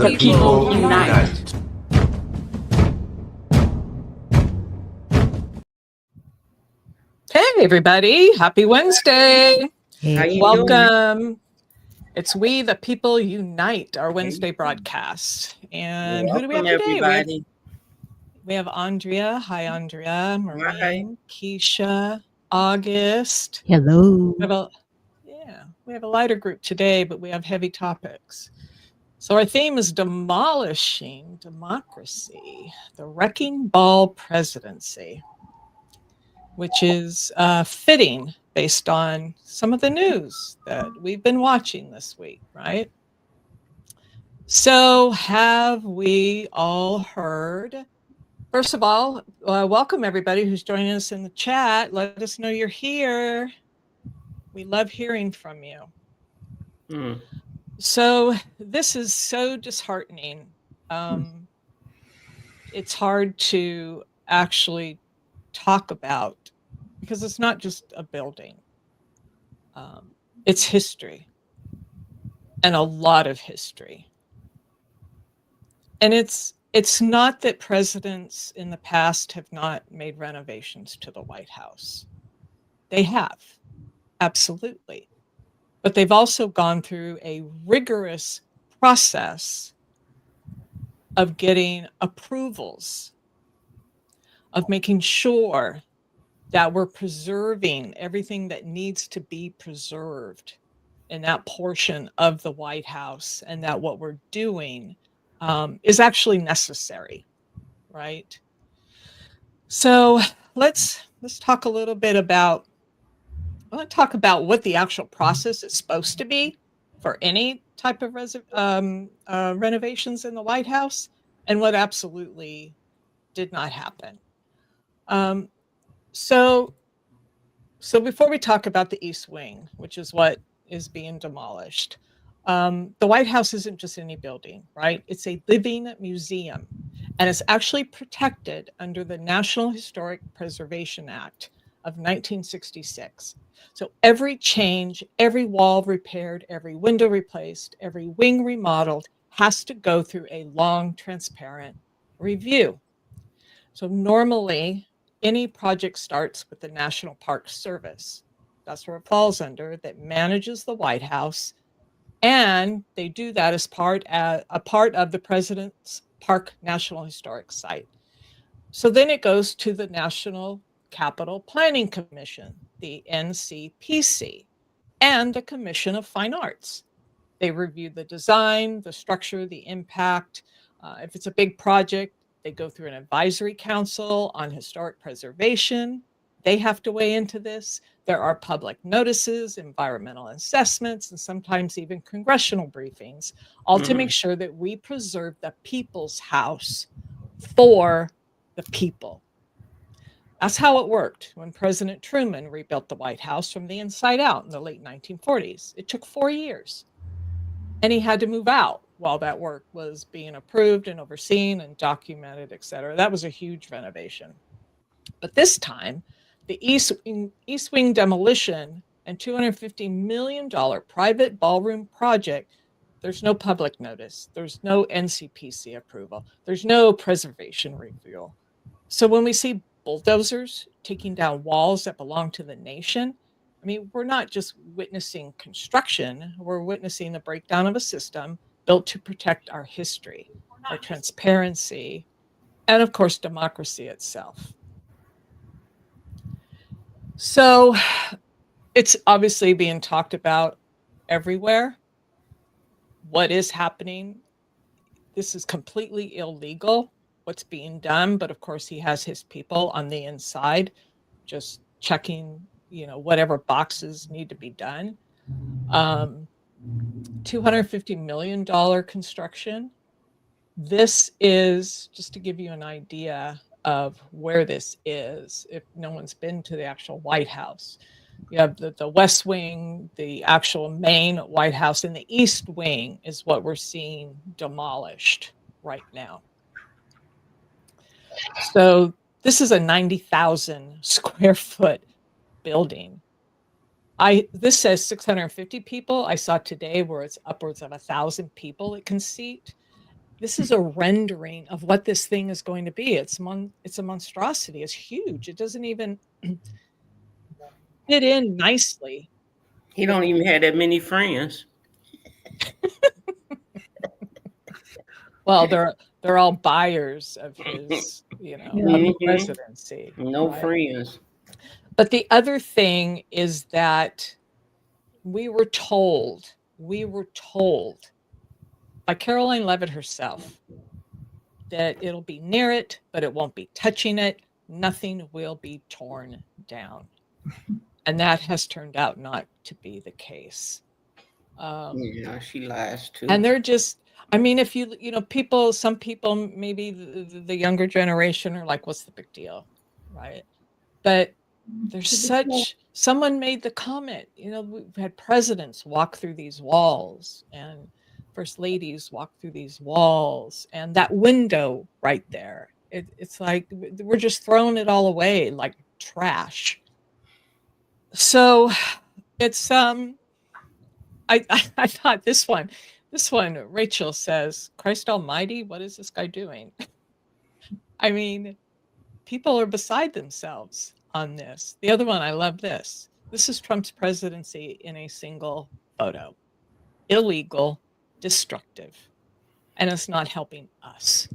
The people unite. Hey, everybody. Happy Wednesday. How you Welcome. doing? It's We the People Unite, our Wednesday broadcast. And who do we have Welcome, today? everybody. We have Andrea. Hi, Andrea. Maureen, Hi. Keisha, August. Hello. We have a lighter group today, but we have heavy topics. So our theme is Demolishing Democracy, the Wrecking Ball Presidency, which is fitting based on some of the news that we've been watching this week, right? So have we all heard? First of all, welcome everybody who's joining us in the chat. Let us know you're here. We love hearing from you. So this is so disheartening. It's hard to actually talk about because it's not just a building. It's history and a lot of history. And it's not that presidents in the past have not made renovations to the White House. They have, absolutely. But they've also gone through a rigorous process of getting approvals, of making sure that we're preserving everything that needs to be preserved in that portion of the White House, and that what we're doing is actually necessary, right? So let's talk a little bit about, I want to talk about what the actual process is supposed to be for any type of renovations in the White House, and what absolutely did not happen. So before we talk about the East Wing, which is what is being demolished, the White House isn't just any building, right? It's a living museum, and it's actually protected under the National Historic Preservation Act of 1966. So every change, every wall repaired, every window replaced, every wing remodeled has to go through a long, transparent review. So normally, any project starts with the National Park Service. That's where it falls under, that manages the White House. And they do that as a part of the President's Park National Historic Site. So then it goes to the National Capital Planning Commission, the NCPC, and the Commission of Fine Arts. They review the design, the structure, the impact. If it's a big project, they go through an advisory council on historic preservation. They have to weigh into this. There are public notices, environmental assessments, and sometimes even congressional briefings, all to make sure that we preserve the people's house for the people. That's how it worked when President Truman rebuilt the White House from the inside out in the late 1940s. It took 4 years, and he had to move out while that work was being approved and overseen and documented, et cetera. That was a huge renovation. But this time, the East Wing demolition and $250 million private ballroom project, there's no public notice. There's no NCPC approval. There's no preservation review. So when we see bulldozers taking down walls that belong to the nation, I mean, we're not just witnessing construction, we're witnessing the breakdown of a system built to protect our history, our transparency, and of course, democracy itself. So it's obviously being talked about everywhere. What is happening? This is completely illegal, what's being done, but of course he has his people on the inside just checking, whatever boxes need to be done. $250 million construction. This is, just to give you an idea of where this is, if no one's been to the actual White House. You have the West Wing, the actual main White House, and the East Wing is what we're seeing demolished right now. So this is a 90,000 square foot building. This says 650 people. I saw today where it's upwards of 1,000 people it can seat. this is a rendering of what this thing is going to be. It's a monstrosity. It's huge. It doesn't even fit in nicely. He don't even have that many friends. Well, they're all buyers of his, of the presidency. No right? friends. But the other thing is that we were told by Caroline Leavitt herself that it'll be near it, but it won't be touching it. Nothing will be torn down. And that has turned out not to be the case. Yeah, she lies too. And they're just, I mean, if some people, maybe the younger generation are like, what's the big deal? Right. But there's someone made the comment, we've had presidents walk through these walls and first ladies walk through these walls, and that window right there, it's like we're just throwing it all away like trash. So it's I thought this one, Rachel says, Christ Almighty, what is this guy doing? I mean, people are beside themselves on this. The other one, I love this. This is Trump's presidency in a single photo. Illegal, destructive, and it's not helping us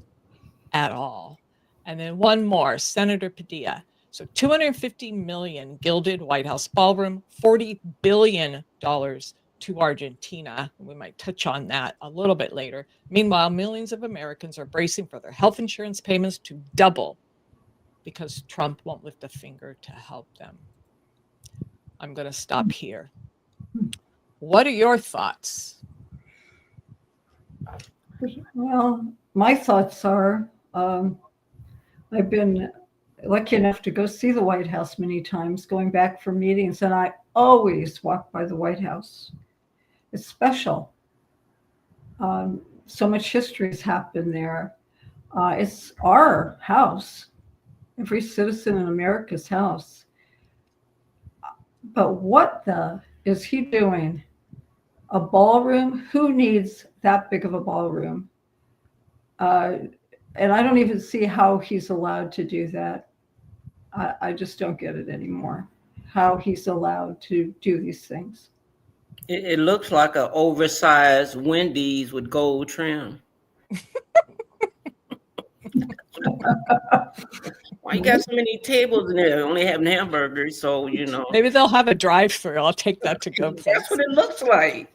at all. And then one more, Senator Padilla. So $250 million gilded White House ballroom, $40 billion to Argentina. We might touch on that a little bit later. Meanwhile, millions of Americans are bracing for their health insurance payments to double because Trump won't lift a finger to help them. I'm going to stop here. What are your thoughts? Well, my thoughts are, I've been lucky enough to go see the White House many times, going back for meetings, and I always walk by the White House. It's special. So much history has happened there. It's our house, every citizen in America's house. But what is he doing? A ballroom? Who needs that big of a ballroom? And I don't even see how he's allowed to do that. I just don't get it anymore, how he's allowed to do these things. It looks like an oversized Wendy's with gold trim. Why you got so many tables in there? Only having hamburgers, so Maybe they'll have a drive-through. I'll take that to go. That's what it looks like.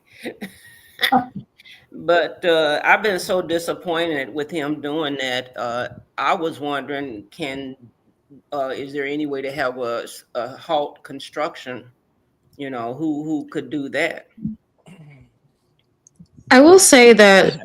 But I've been so disappointed with him doing that. I was wondering, is there any way to have a halt construction? Who could do that? I will say that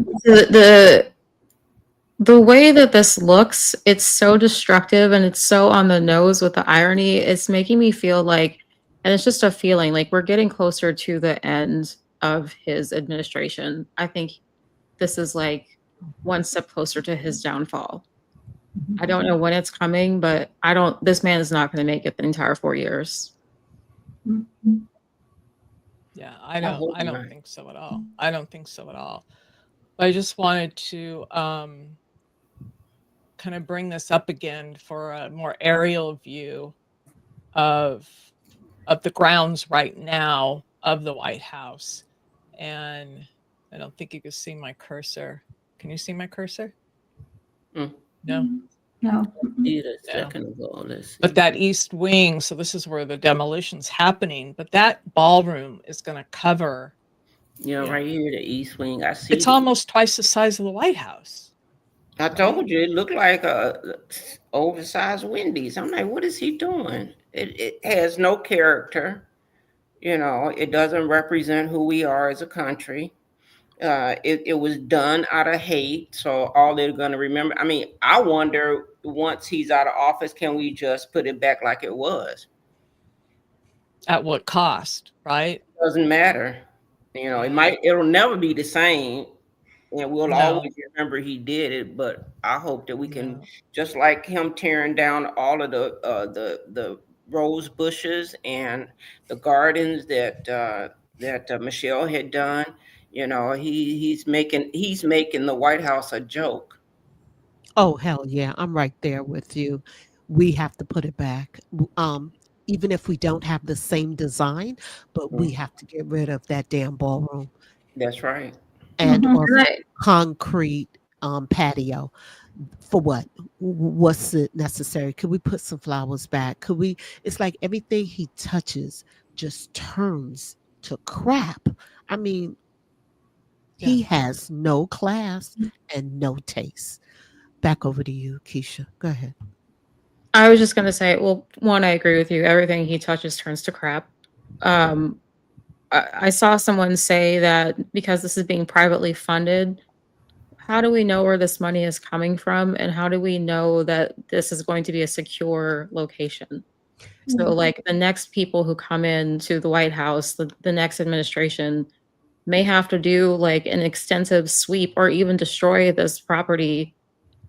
the way that this looks, it's so destructive and it's so on the nose with the irony. It's making me feel like, and it's just a feeling like we're getting closer to the end of his administration. I think this is like one step closer to his downfall. I don't know when it's coming, but this man is not going to make it the entire 4 years. Yeah, I don't think so at all. I don't think so at all. I just wanted to kind of bring this up again for a more aerial view of the grounds right now of the White House. And I don't think you can see my cursor. Can you see my cursor? No. No. But that east wing, so this is where the demolition's happening, but that ballroom is going to cover. Right here, the east wing. I see. It's almost twice the size of the White House. I told you, it looked like a oversized Wendy's. I'm like, what is he doing? It has no character. It doesn't represent who we are as a country. It was done out of hate, so all they're going to remember. I mean, I wonder, once he's out of office, can we just put it back like it was? At what cost, right? Doesn't matter. It'll never be the same, and we'll always remember he did it. But I hope that we can, just like him tearing down all of the rose bushes and the gardens that Michelle had done. You know, he's making the White House a joke. Oh, hell yeah. I'm right there with you. We have to put it back. Even if we don't have the same design, but we have to get rid of that damn ballroom That's right. and or And I, concrete patio. For what? What's it necessary? Could we put some flowers back? Could we? It's like everything he touches just turns to crap. I mean, Yeah. he has no class and no taste. Back over to you, Keisha. Go ahead. I was just gonna say, well, one, I agree with you. Everything he touches turns to crap. Um, I saw someone say that because this is being privately funded, how do we know where this money is coming from, and how do we know that this is going to be a secure location? So, like the next people who come into the White House, the next administration may have to do like an extensive sweep or even destroy this property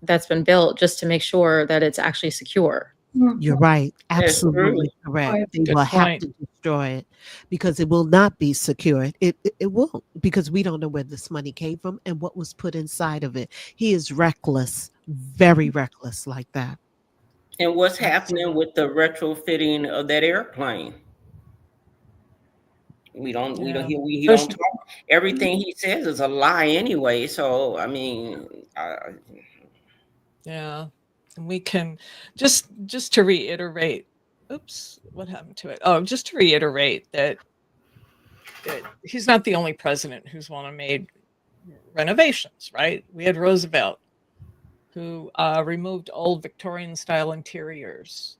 that's been built just to make sure that it's actually secure. You're right. That's true. Absolutely correct. Right. They Good will have point. to destroy it because it will not be secure. It won't because we don't know where this money came from and what was put inside of it. He is reckless, very reckless like that. And what's happening with the retrofitting of that airplane? We don't Yeah. he There's- don't talk. Everything he says is a lie anyway. So I mean, Yeah. And we can just to reiterate. Oops, what happened to it? Oh, just to reiterate that he's not the only president who's want to made renovations, right? We had Roosevelt, who removed old Victorian style interiors.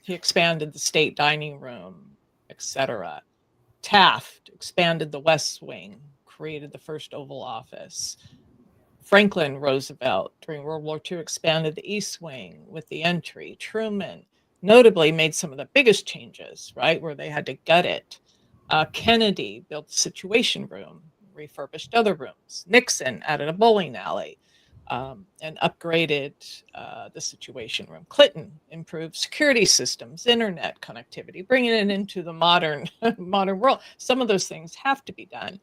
He expanded the state dining room, etc. Taft expanded the West Wing, created the first Oval Office. Franklin Roosevelt during World War II expanded the East Wing with the entry. Truman notably made some of the biggest changes, right, where they had to gut it. Kennedy built the Situation Room, refurbished other rooms. Nixon added a bowling alley and upgraded the Situation Room. Clinton improved security systems, internet connectivity, bringing it into the modern world. Some of those things have to be done.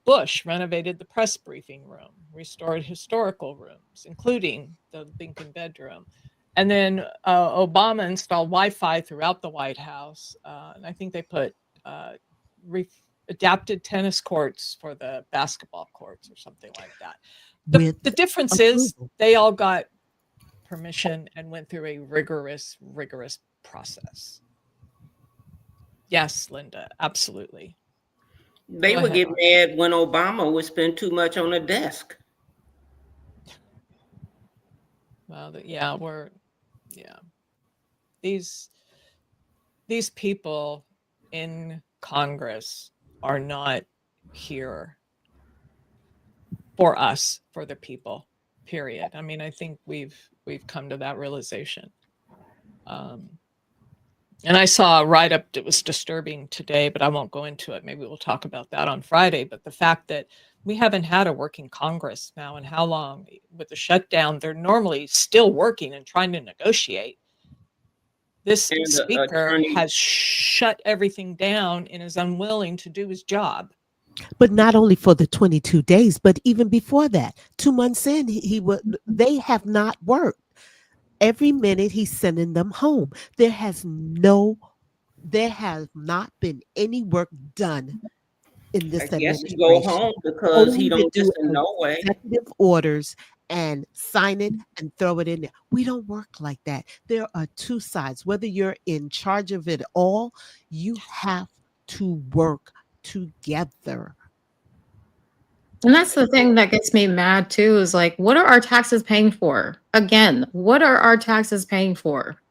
Bush renovated the press briefing room, restored historical rooms, including the Lincoln bedroom. And then Obama installed Wi-Fi throughout the White House. And I think they put adapted tennis courts for the basketball courts or something like that. The difference is approval. they all got permission and went through a rigorous process. Yes, Linda, absolutely. they Go would ahead, get mad when Obama would spend too much on a desk. Well, these people in Congress are not here for us, for the people, period. I mean, I think we've come to that realization. And I saw a write-up that was disturbing today, but I won't go into it. Maybe we'll talk about that on Friday. But the fact that we haven't had a working Congress now, and how long with the shutdown, they're normally still working and trying to negotiate. This And the speaker attorney- has shut everything down and is unwilling to do his job. But not only for the 22 days, but even before that, 2 months in, they have not worked. Every minute he's sending them home. There has not been any work done in this I guess he administration. go home because Only he to don't do listen no way. executive orders and sign it and throw it in there. We don't work like that. There are two sides. Whether you're in charge of it all, you have to work together. And that's the thing that gets me mad too, is like, what are our taxes paying for? Again, what are our taxes paying for?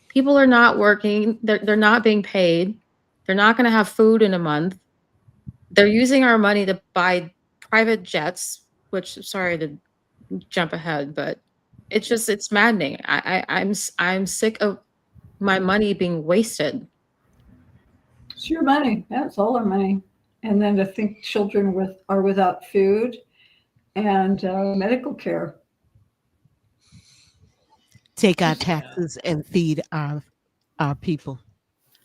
People are not working, they're not being paid, they're not going to have food in a month. They're using our money to buy private jets, which, sorry to jump ahead, but it's maddening. I'm sick of my money being wasted. It's your money. That's all our money. And then to think children are without food and medical care. Take our taxes and feed our people.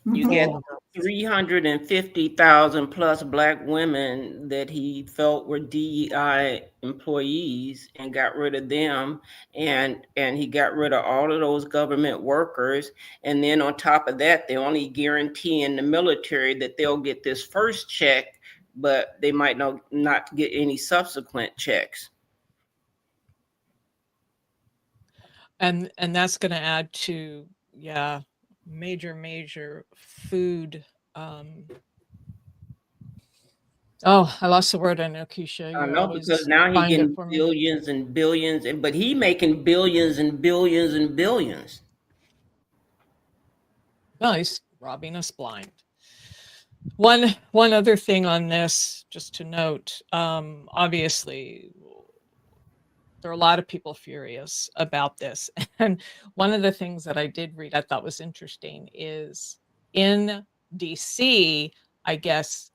You Mhm. get All of us. 350,000 plus black women that he felt were DEI employees and got rid of them, and he got rid of all of those government workers, and then on top of that they're only guaranteeing the military that they'll get this first check, but they might not get any subsequent checks. And that's going to add to major food. Oh, I lost the word. I know, Keisha. I You know, always because now he's find it getting for me. billions and billions, but he making billions and billions and billions. No, he's robbing us blind. One other thing on this, just to note, obviously, there are a lot of people furious about this. And one of the things that I did read I thought was interesting is in DC, I guess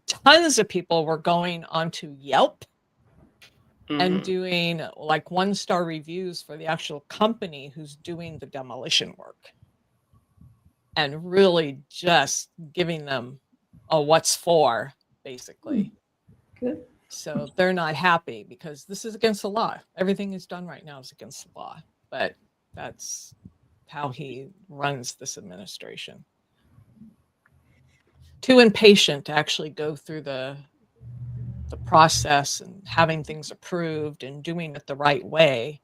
tons of people were going onto Yelp and doing like 1-star reviews for the actual company who's doing the demolition work, and really just giving them a what's for, basically. Good. So they're not happy because this is against the law. Everything is done right now is against the law, but that's how he runs this administration. Too impatient to actually go through the process and having things approved and doing it the right way.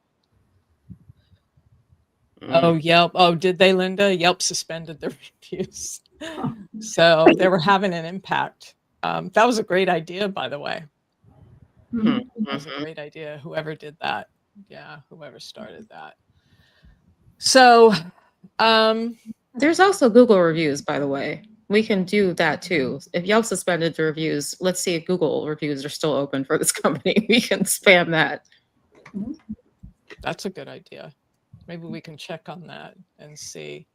Oh, Yelp. Oh, did they, Linda? Yelp suspended their reviews. So they were having an impact. That was a great idea, by the way. That was a great idea. Whoever did that. Yeah, whoever started that. So there's also Google reviews, by the way. We can do that too. If Yelp suspended the reviews, let's see if Google reviews are still open for this company. We can spam that. That's a good idea. Maybe we can check on that and see.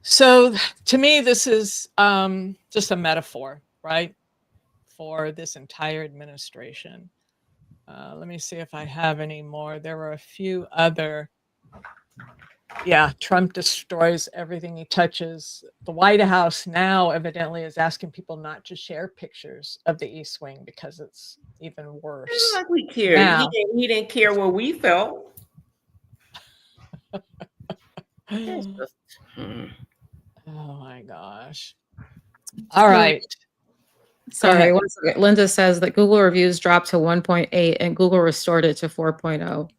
So to me, this is just a metaphor, right? For this entire administration. Let me see if I have any more. There were a few other. Yeah, Trump destroys everything he touches. The White House now evidently is asking people not to share pictures of the East Wing because it's even worse. It's not like we cared. He didn't care what we felt. Oh my gosh. All right. Sorry, one second. Linda says that Google reviews dropped to 1.8 and Google restored it to 4.0.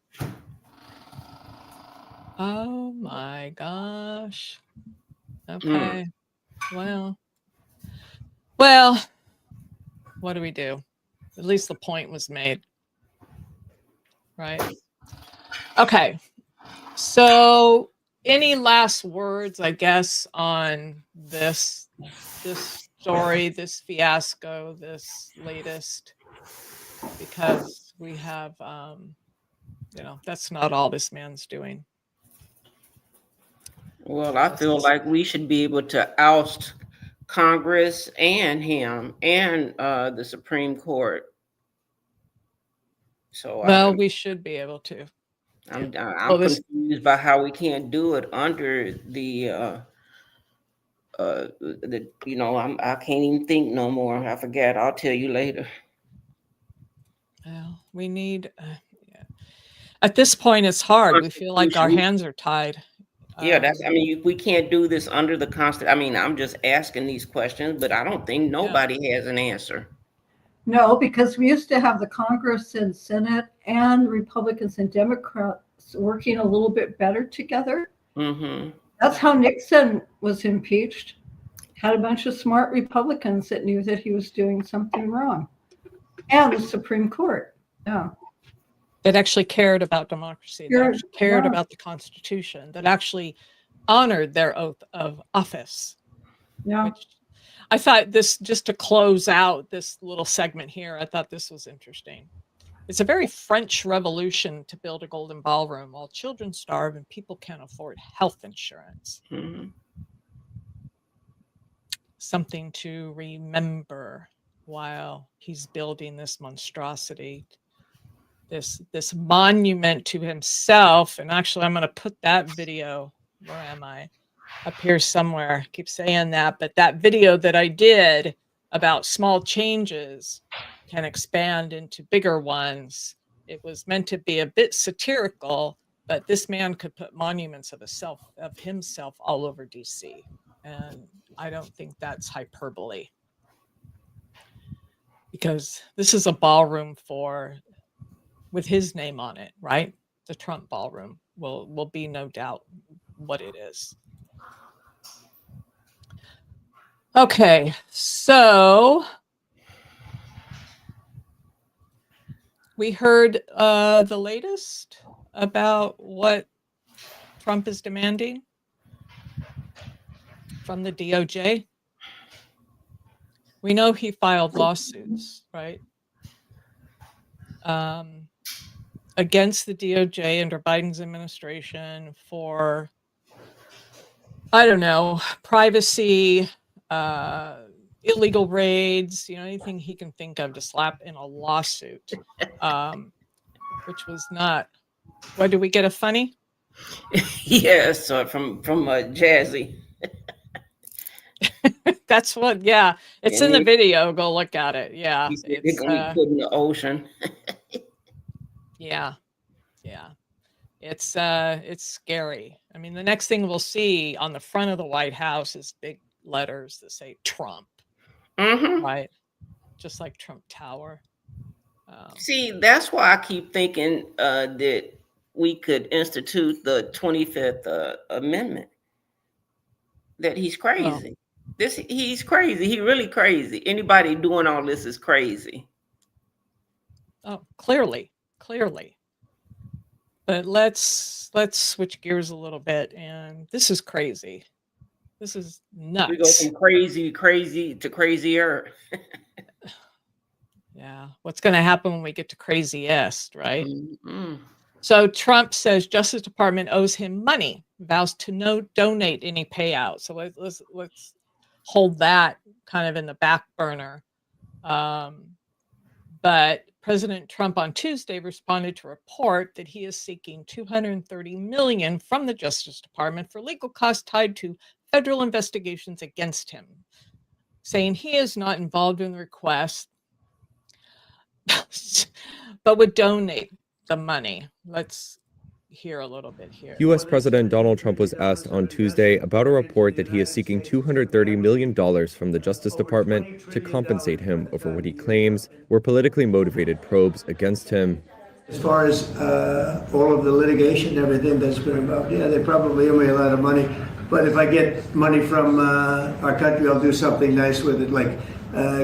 Oh my gosh. Okay. Well, what do we do? At least the point was made. Right? Okay. So any last words, I guess, on this story, this fiasco, this latest? Because we have, that's not all this man's doing. Well, I feel like we should be able to oust Congress and him and the Supreme Court. So we should be able to. I'm confused by how we can't do it under the I can't even think no more. I forget. I'll tell you later. Well, we need. At this point, it's hard. We feel like our hands are tied. Yeah, we can't do this under the Constitution. I mean, I'm just asking these questions, but I don't think nobody has an answer. No, because we used to have the Congress and Senate and Republicans and Democrats working a little bit better together. Mm-hmm. That's how Nixon was impeached. Had a bunch of smart Republicans that knew that he was doing something wrong. And the Supreme Court. Yeah. That actually cared about democracy, that actually cared about the Constitution, that actually honored their oath of office. Yeah. Which I thought this, just to close out this little segment here, I thought this was interesting. It's a very French revolution to build a golden ballroom while children starve and people can't afford health insurance. Mm-hmm. Something to remember while he's building this monstrosity, this monument to himself. And actually, I'm going to put that video. Where am I? up here somewhere. I keep saying that, but that video that I did about small changes can expand into bigger ones. It was meant to be a bit satirical, but this man could put monuments of himself all over DC. And I don't think that's hyperbole. Because this is a ballroom with his name on it, right? The Trump ballroom will be no doubt what it is. Okay, so we heard the latest about what Trump is demanding from the DOJ. We know he filed lawsuits, right? Against the DOJ under Biden's administration for, I don't know, privacy, illegal raids, anything he can think of to slap in a lawsuit, which was not. What, did we get a funny? Yes, from Jazzy. That's what, yeah. It's in the video. Go look at it. Yeah. It's going to be put in the ocean. Yeah. It's scary. I mean, the next thing we'll see on the front of the White House is big letters that say Trump, right? Just like Trump Tower. See, that's why I keep thinking that we could institute the 25th Amendment. That he's crazy. He's crazy. He really crazy. Anybody doing all this is crazy. Oh, clearly. But let's switch gears a little bit, and this is crazy. This is nuts. We go from crazy to crazier. Yeah. What's going to happen when we get to craziest, right? Mm-hmm. So Trump says Justice Department owes him money, vows to donate any payout. So let's hold that kind of in the back burner. But President Trump on Tuesday responded to a report that he is seeking $230 million from the Justice Department for legal costs tied to federal investigations against him, saying he is not involved in the request, but would donate the money. Let's hear a little bit here. U.S. President Donald Trump was asked on Tuesday about a report that he is seeking $230 million from the Justice Department to compensate him over what he claims were politically motivated probes against him. As far as all of the litigation and everything that's been involved, yeah, they probably owe me a lot of money. But if I get money from our country, I'll do something nice with it, like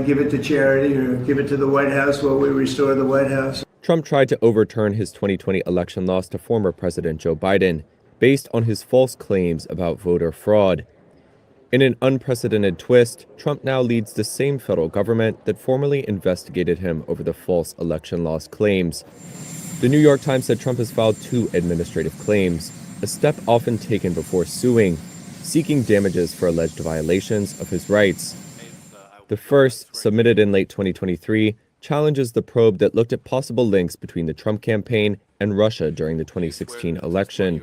give it to charity or give it to the White House while we restore the White House. Trump tried to overturn his 2020 election loss to former President Joe Biden based on his false claims about voter fraud. In an unprecedented twist, Trump now leads the same federal government that formally investigated him over the false election loss claims. The New York Times said Trump has filed 2 administrative claims, a step often taken before suing, seeking damages for alleged violations of his rights. The first, submitted in late 2023, challenges the probe that looked at possible links between the Trump campaign and Russia during the 2016 election.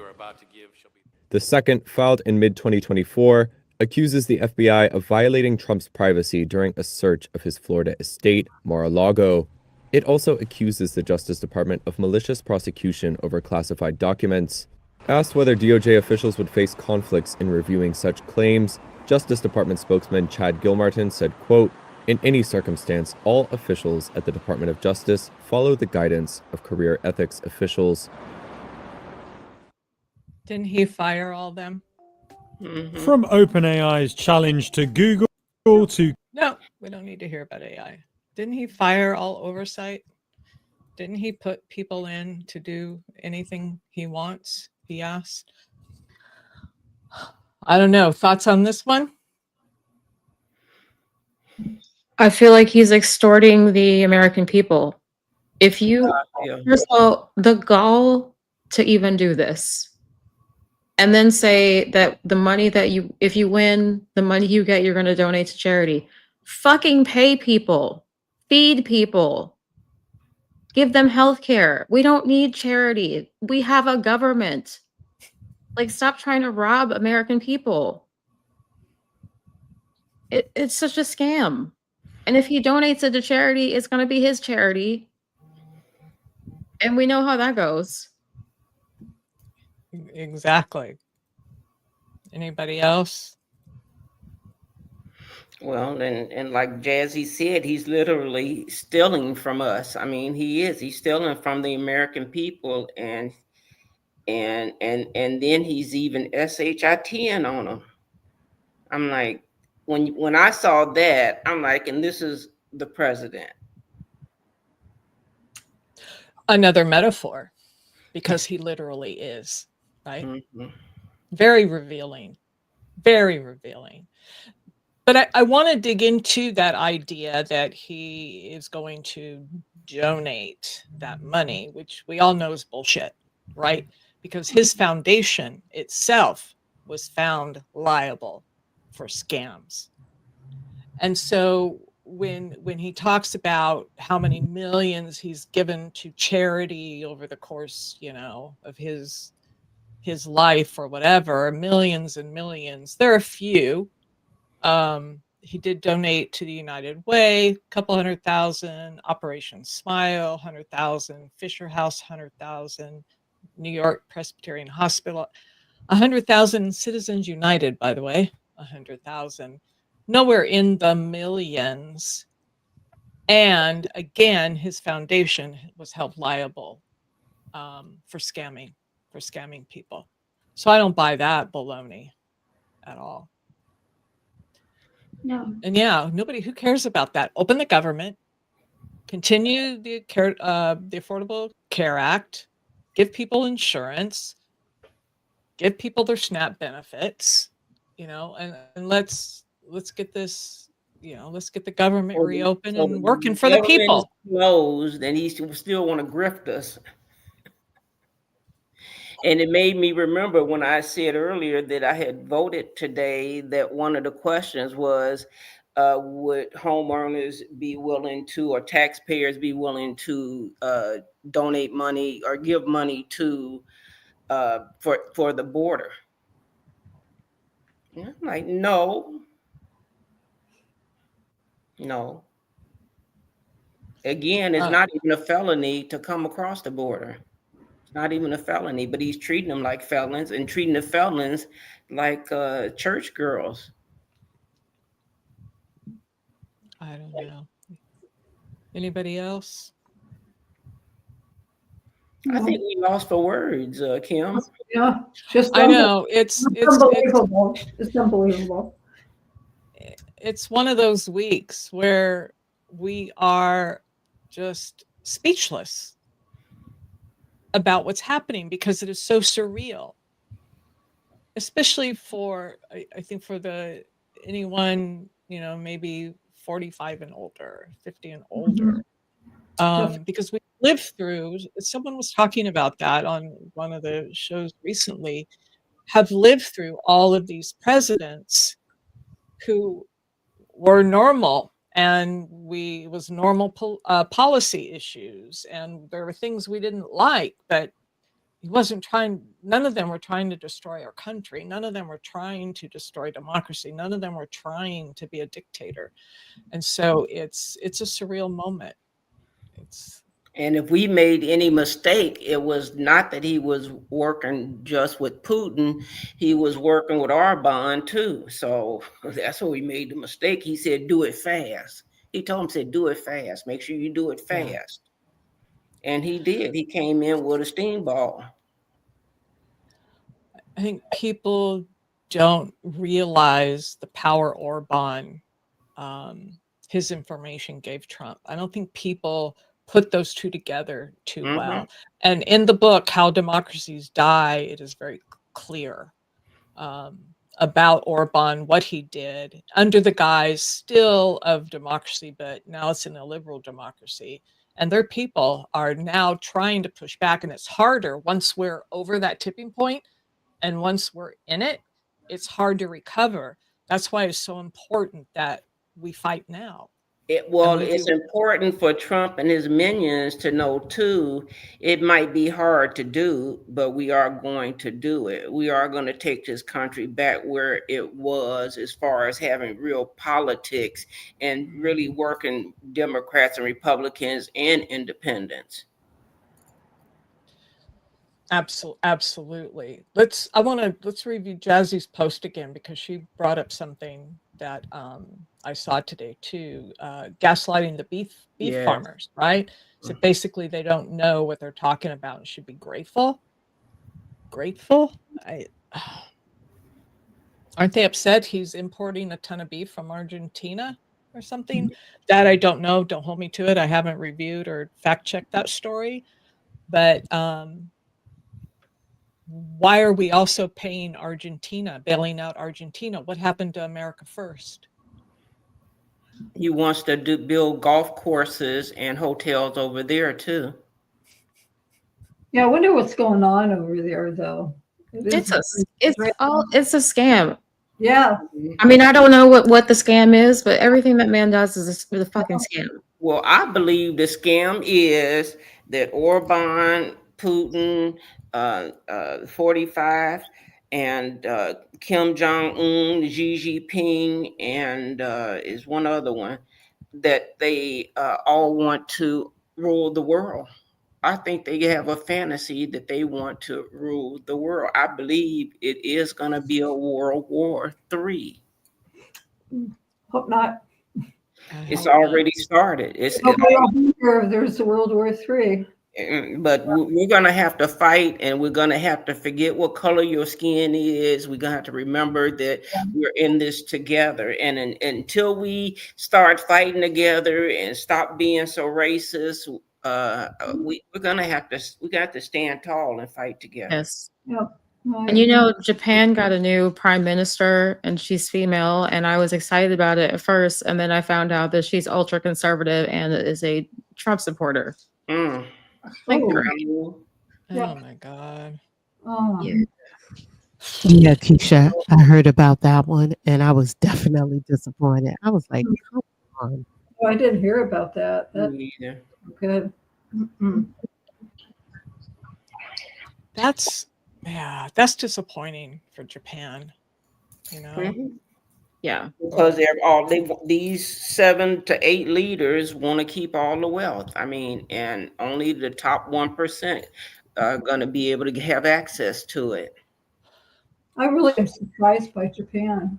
The second, filed in mid-2024, accuses the FBI of violating Trump's privacy during a search of his Florida estate, Mar-a-Lago. It also accuses the Justice Department of malicious prosecution over classified documents. Asked whether DOJ officials would face conflicts in reviewing such claims, Justice Department spokesman Chad Gilmartin said, quote, "In any circumstance, all officials at the Department of Justice follow the guidance of career ethics officials." Didn't he fire all them? From OpenAI's challenge to Google to... No, we don't need to hear about AI. Didn't he fire all oversight? Didn't he put people in to do anything he wants? He asked. I don't know. Thoughts on this one? I feel like he's extorting the American people. If you, first of all, the gall to even do this, and then say that the money that if you win, the money you get, you're going to donate to charity. Fucking pay people, feed people, give them health care. We don't need charity. We have a government. Like, stop trying to rob American people. It's such a scam. And if he donates it to charity, it's going to be his charity. And we know how that goes. Exactly. Anybody else? Well, and like Jazzy said, he's literally stealing from us. I mean, he is. He's stealing from the American people, and then he's even SHITing on them. I'm like, when I saw that, I'm like, and this is the president. Another metaphor, because he literally is, right? Mm-hmm. Very revealing. Very revealing. But I want to dig into that idea that he is going to donate that money, which we all know is bullshit, right? Because his foundation itself was found liable for scams. And so when he talks about how many millions he's given to charity over the course, of his life or whatever, millions and millions, there are a few. He did donate to the United Way, a couple 100,000, Operation Smile, 100,000, Fisher House, 100,000, New York Presbyterian Hospital, 100,000, Citizens United, by the way, 100,000, nowhere in the millions. And again, his foundation was held liable for scamming people. So I don't buy that baloney at all. No. And nobody who cares about that. Open the government, continue the Affordable Care Act, give people insurance, give people their SNAP benefits, and let's get this, let's get the government reopened and working for the people. Closed, and he still want to grift us. And it made me remember when I said earlier that I had voted today that one of the questions was, would homeowners be willing to, or taxpayers be willing to donate money or give money to for the border? And I'm like, no. Again, it's not even a felony to come across the border. Not even a felony, but he's treating them like felons and treating the felons like church girls. I don't know. Anybody else? I think we lost for words, Kim. Yeah, just I know it's unbelievable. It's unbelievable. It's one of those weeks where we are just speechless about what's happening because it is so surreal, especially for, I think for anyone, maybe 45 and older, 50 and older, because we lived through, someone was talking about that on one of the shows recently, have lived through all of these presidents who were normal, and it was normal policy issues, and there were things we didn't like, but none of them were trying to destroy our country. None of them were trying to destroy democracy. None of them were trying to be a dictator. And so it's a surreal moment. And if we made any mistake, it was not that he was working just with Putin. He was working with Orban too. So that's where we made the mistake. He said, do it fast. He told him, said, do it fast. Make sure you do it fast. Yeah. And he did. He came in with a steamboat. I think people don't realize the power Orban, his information gave Trump. I don't think people put those two together too well. And in the book, How Democracies Die, it is very clear about Orban, what he did under the guise still of democracy, but now it's an illiberal democracy. And their people are now trying to push back, and it's harder once we're over that tipping point, and once we're in it, it's hard to recover. That's why it's so important that we fight now. Well, we it's do. important for Trump and his minions to know too. It might be hard to do, but we are going to do it. We are going to take this country back where it was, as far as having real politics and really working Democrats and Republicans and independents. Absolutely. Let's review Jazzy's post again, because she brought up something that I saw today too. Gaslighting the beef Yes. farmers, right? So basically they don't know what they're talking about and should be grateful. Aren't they upset he's importing a ton of beef from Argentina or something? That I don't know. Don't hold me to it. I haven't reviewed or fact checked that story. But why are we also paying Argentina, bailing out Argentina? What happened to America first? He wants to build golf courses and hotels over there too. Yeah, I wonder what's going on over there, though. It's a scam. Yeah. I mean, I don't know what the scam is, but everything that man does is a fucking scam. Well, I believe the scam is that Orban, Putin, 45, and Kim Jong-un, Xi Jinping, and is one other one, that they all want to rule the world. I think they have a fantasy that they want to rule the world. I believe it is going to be a World War III. Hope not. It's already started. There's a World War III. But we're going to have to fight, and we're going to have to forget what color your skin is. We're going to have to remember that we're in this together. And until we start fighting together and stop being so racist, we're going to have to stand tall and fight together. Yes. Yep. And Japan got a new prime minister, and she's female, and I was excited about it at first, and then I found out that she's ultra conservative and is a Trump supporter. Like, oh my God. Yeah, Keisha, I heard about that one, and I was definitely disappointed. I was like, come on. Oh, I didn't hear about that. Me either. Good. That's disappointing for Japan, Yeah, because these 7 to 8 leaders want to keep all the wealth. I mean, and only the top 1% are going to be able to have access to it. I really am surprised by Japan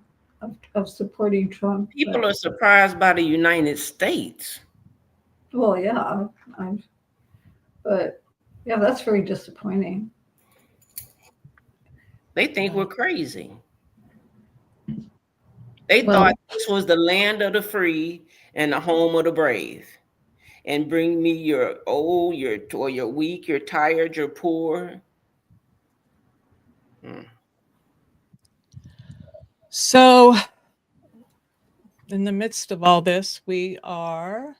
of supporting Trump. People are surprised by the United States. Well, yeah, but yeah, that's very disappointing. They think we're crazy. They thought this was the land of the free and the home of the brave. And bring me you're old, you're weak, you're tired, you're poor. So, in the midst of all this, we are.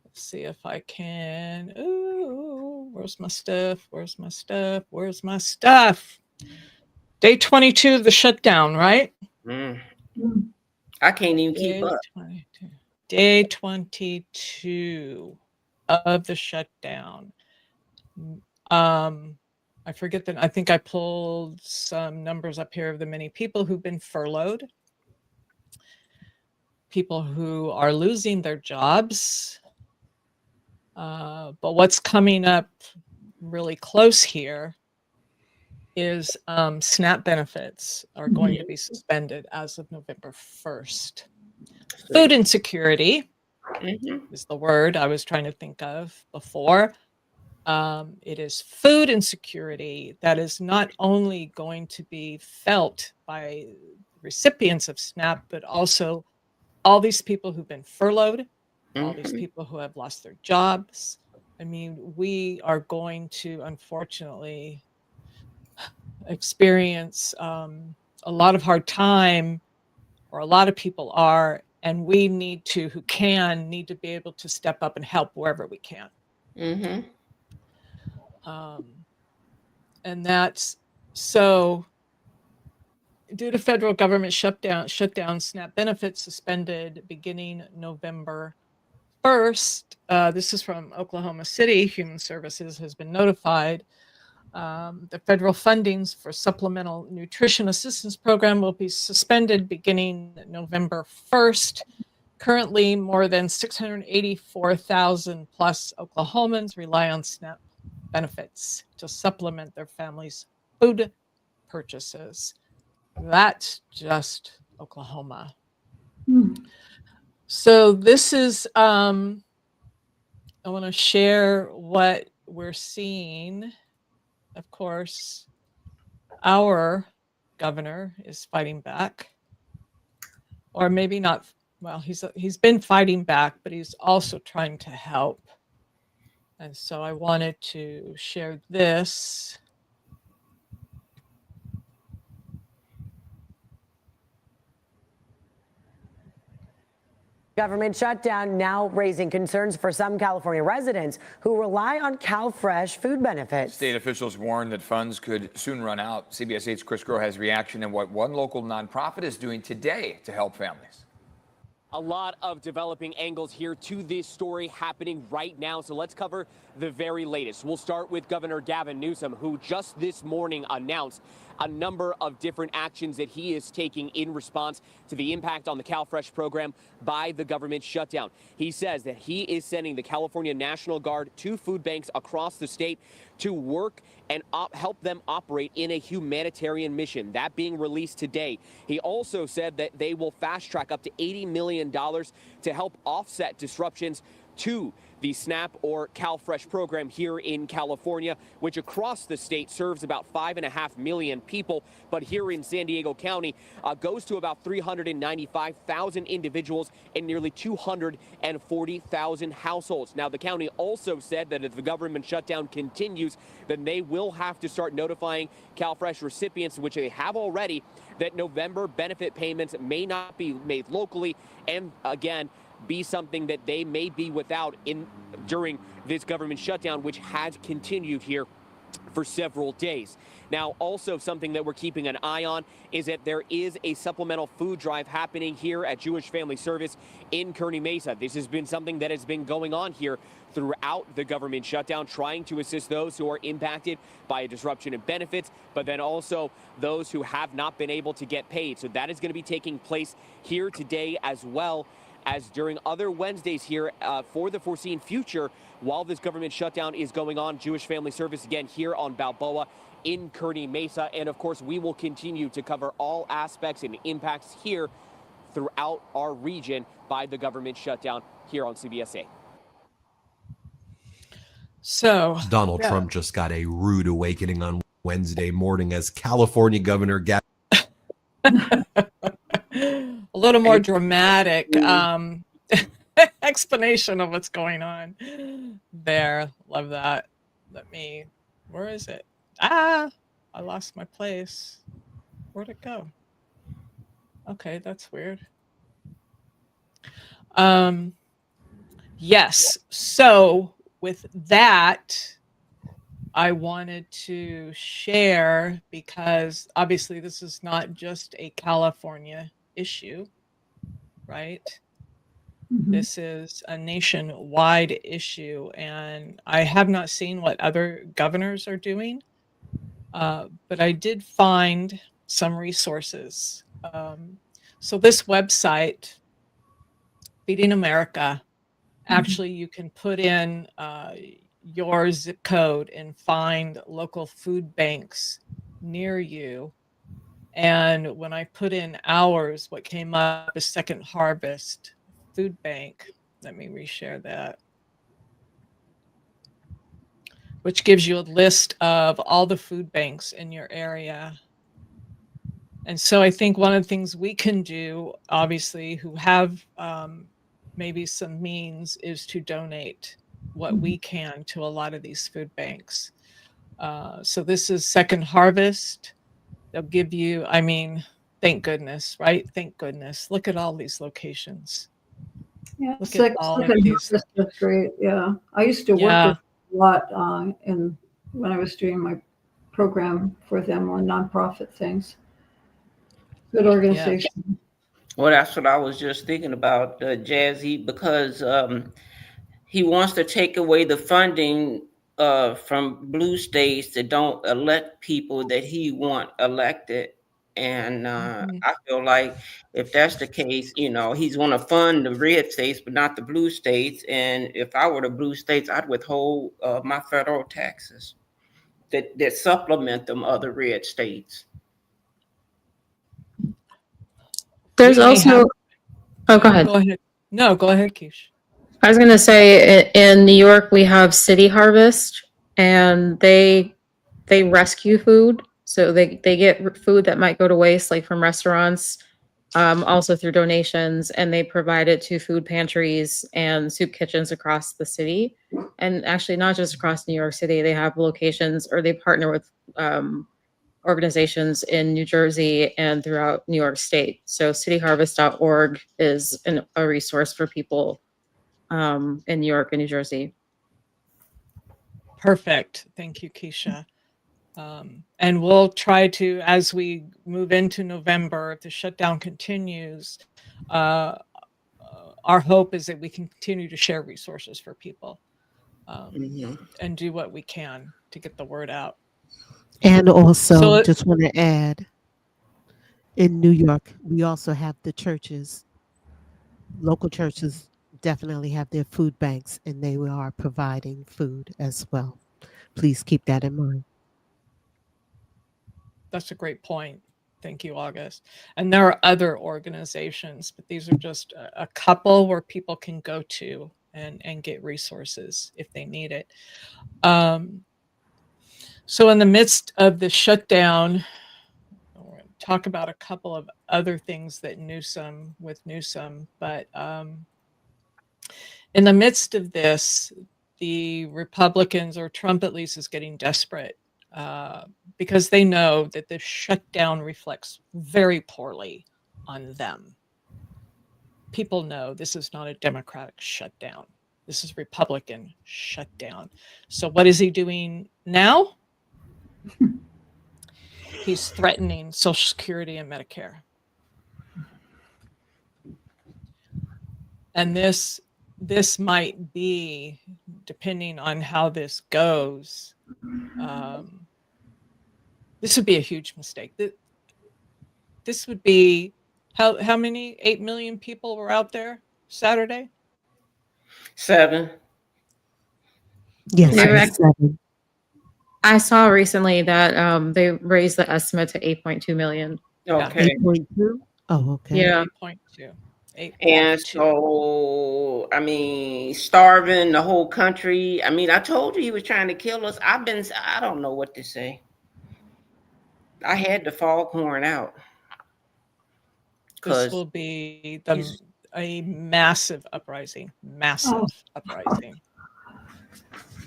Let's see if I can. Ooh, where's my stuff? Where's my stuff? Where's my stuff? Day 22 of the shutdown, right? I can't even keep up. 22. Day 22 of the shutdown. I forget that. I think I pulled some numbers up here of the many people who've been furloughed, people who are losing their jobs. But what's coming up really close here is SNAP benefits are going to be suspended as of November 1st. Food insecurity is the word I was trying to think of before. It is food insecurity that is not only going to be felt by recipients of SNAP, but also all these people who've been furloughed, all these people who have lost their jobs. I mean, we are going to, unfortunately, experience a lot of hard time, or a lot of people are, and we need to be able to step up and help wherever we can. And that's so due to federal government shutdown, SNAP benefits suspended beginning November 1st, this is from Oklahoma City, Human Services has been notified. The federal fundings for Supplemental Nutrition Assistance Program will be suspended beginning November 1st. Currently, more than 684,000 plus Oklahomans rely on SNAP benefits to supplement their families' food purchases. That's just Oklahoma. So this is, I want to share what we're seeing. Of course, our governor is fighting back, or maybe not. Well, he's been fighting back, but he's also trying to help. And so I wanted to share this. Government shutdown now raising concerns for some California residents who rely on CalFresh food benefits. State officials warn that funds could soon run out. CBS 8's Chris Groh has reaction and what one local nonprofit is doing today to help families. A lot of developing angles here to this story happening right now. So let's cover the very latest. We'll start with Governor Gavin Newsom, who just this morning announced a number of different actions that he is taking in response to the impact on the CalFresh program by the government shutdown. He says that he is sending the California National Guard to food banks across the state to work and help them operate in a humanitarian mission. That being released today. He also said that they will fast track up to $80 million to help offset disruptions to the SNAP or CalFresh program here in California, which across the state serves about 5.5 million people, but here in San Diego County goes to about 395,000 individuals and nearly 240,000 households. Now, the county also said that if the government shutdown continues, then they will have to start notifying CalFresh recipients, which they have already, that November benefit payments may not be made locally, and again, be something that they may be without during this government shutdown, which has continued here for several days. Now, also something that we're keeping an eye on is that there is a supplemental food drive happening here at Jewish Family Service in Kearney Mesa. This has been something that has been going on here throughout the government shutdown, trying to assist those who are impacted by a disruption in benefits, but then also those who have not been able to get paid. So that is going to be taking place here today, as well as during other Wednesdays here for the foreseen future while this government shutdown is going on. Jewish Family Service again here on Balboa in Kearney Mesa. And of course, we will continue to cover all aspects and impacts here throughout our region by the government shutdown here on CBS 8. So Donald Trump just got a rude awakening on Wednesday morning as California Governor Gavin. A little more dramatic explanation of what's going on there. Love that. Where is it? I lost my place. Where'd it go? Okay, that's weird. Yes. So with that, I wanted to share, because obviously this is not just a California issue, right? Mm-hmm. This is a nationwide issue, and I have not seen what other governors are doing, but I did find some resources. So this website, Feeding America, actually you can put in your zip code and find local food banks near you. And when I put in ours, what came up is Second Harvest Food Bank. Let me reshare that. Which gives you a list of all the food banks in your area. And so I think one of the things we can do, obviously, who have maybe some means, is to donate what we can to a lot of these food banks. So this is Second Harvest. They'll give you, thank goodness, right? Thank goodness. Look at all these locations. Yeah, Look at all of these. That's great. Yeah, I used to work with a lot when I was doing my program for them on nonprofit things. Good organization. Well, that's what I was just thinking about, Jazzy, because he wants to take away the funding from blue states that don't elect people that he want elected. And I feel like if that's the case, he's going to fund the red states, but not the blue states. And if I were the blue states, I'd withhold my federal taxes that supplement them other red states. There's also, oh, go ahead. Go ahead. No, go ahead, Keish. I was going to say in New York, we have City Harvest, and they rescue food. So they get food that might go to waste, like from restaurants, also through donations, and they provide it to food pantries and soup kitchens across the city. And actually, not just across New York City, they have locations, or they partner with organizations in New Jersey and throughout New York State. So cityharvest.org is a resource for people in New York and New Jersey. Perfect. Thank you, Keisha. And we'll try to, as we move into November, if the shutdown continues, our hope is that we can continue to share resources for people and do what we can to get the word out. And also, just want to add, in New York, we also have the churches. Local churches definitely have their food banks, and they are providing food as well. Please keep that in mind. That's a great point. Thank you, August. And there are other organizations, but these are just a couple where people can go to and get resources if they need it. So in the midst of the shutdown, we're going to talk about a couple of other things that Newsom, but in the midst of this, the Republicans, or Trump at least, is getting desperate because they know that the shutdown reflects very poorly on them. People know this is not a Democratic shutdown. This is Republican shutdown. So what is he doing now? He's threatening Social Security and Medicare. And this might be, depending on how this goes, this would be a huge mistake. This would be, how many? 8 million people were out there Saturday? 7. Yes, 7. I saw recently that they raised the estimate to 8.2 million. Okay. 8.2? Oh, okay. Yeah. 8.2. And so, starving the whole country. I told you he was trying to kill us. I don't know what to say. I had the foghorn out. This will be a massive uprising. Uprising.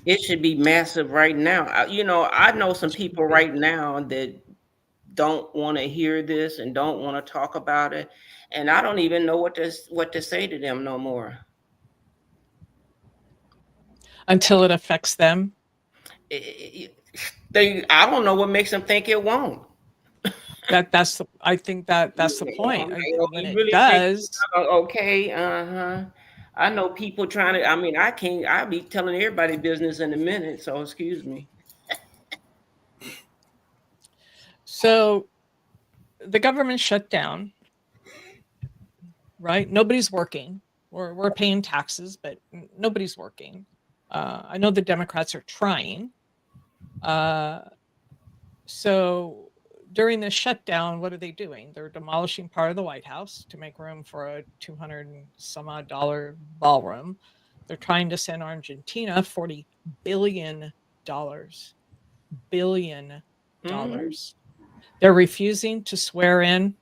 It should be massive right now. I know some people right now that don't want to hear this and don't want to talk about it. And I don't even know what to say to them no more. Until it affects them? I don't know what makes them think it won't. I think that's the point. When it really does. Okay, I know people trying to, I'll be telling everybody business in a minute, so excuse me. So the government shut down, right? Nobody's working. We're paying taxes, but nobody's working. I know the Democrats are trying. So during the shutdown, what are they doing? They're demolishing part of the White House to make room for a $200 and some odd ballroom. They're trying to send Argentina $40 billion. They're refusing to swear in,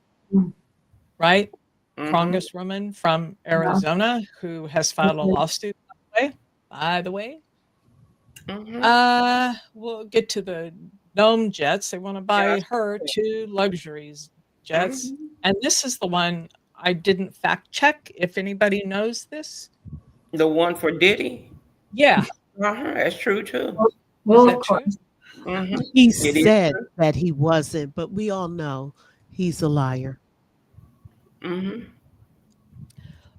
right? Congresswoman from Arizona who has filed a lawsuit, by the way. We'll get to the Gnome jets. They want to buy her 2 luxuries jets. And this is the one I didn't fact check, if anybody knows this. The one for Diddy? Yeah. That's true too. Well, of course. He said that he wasn't, but we all know he's a liar.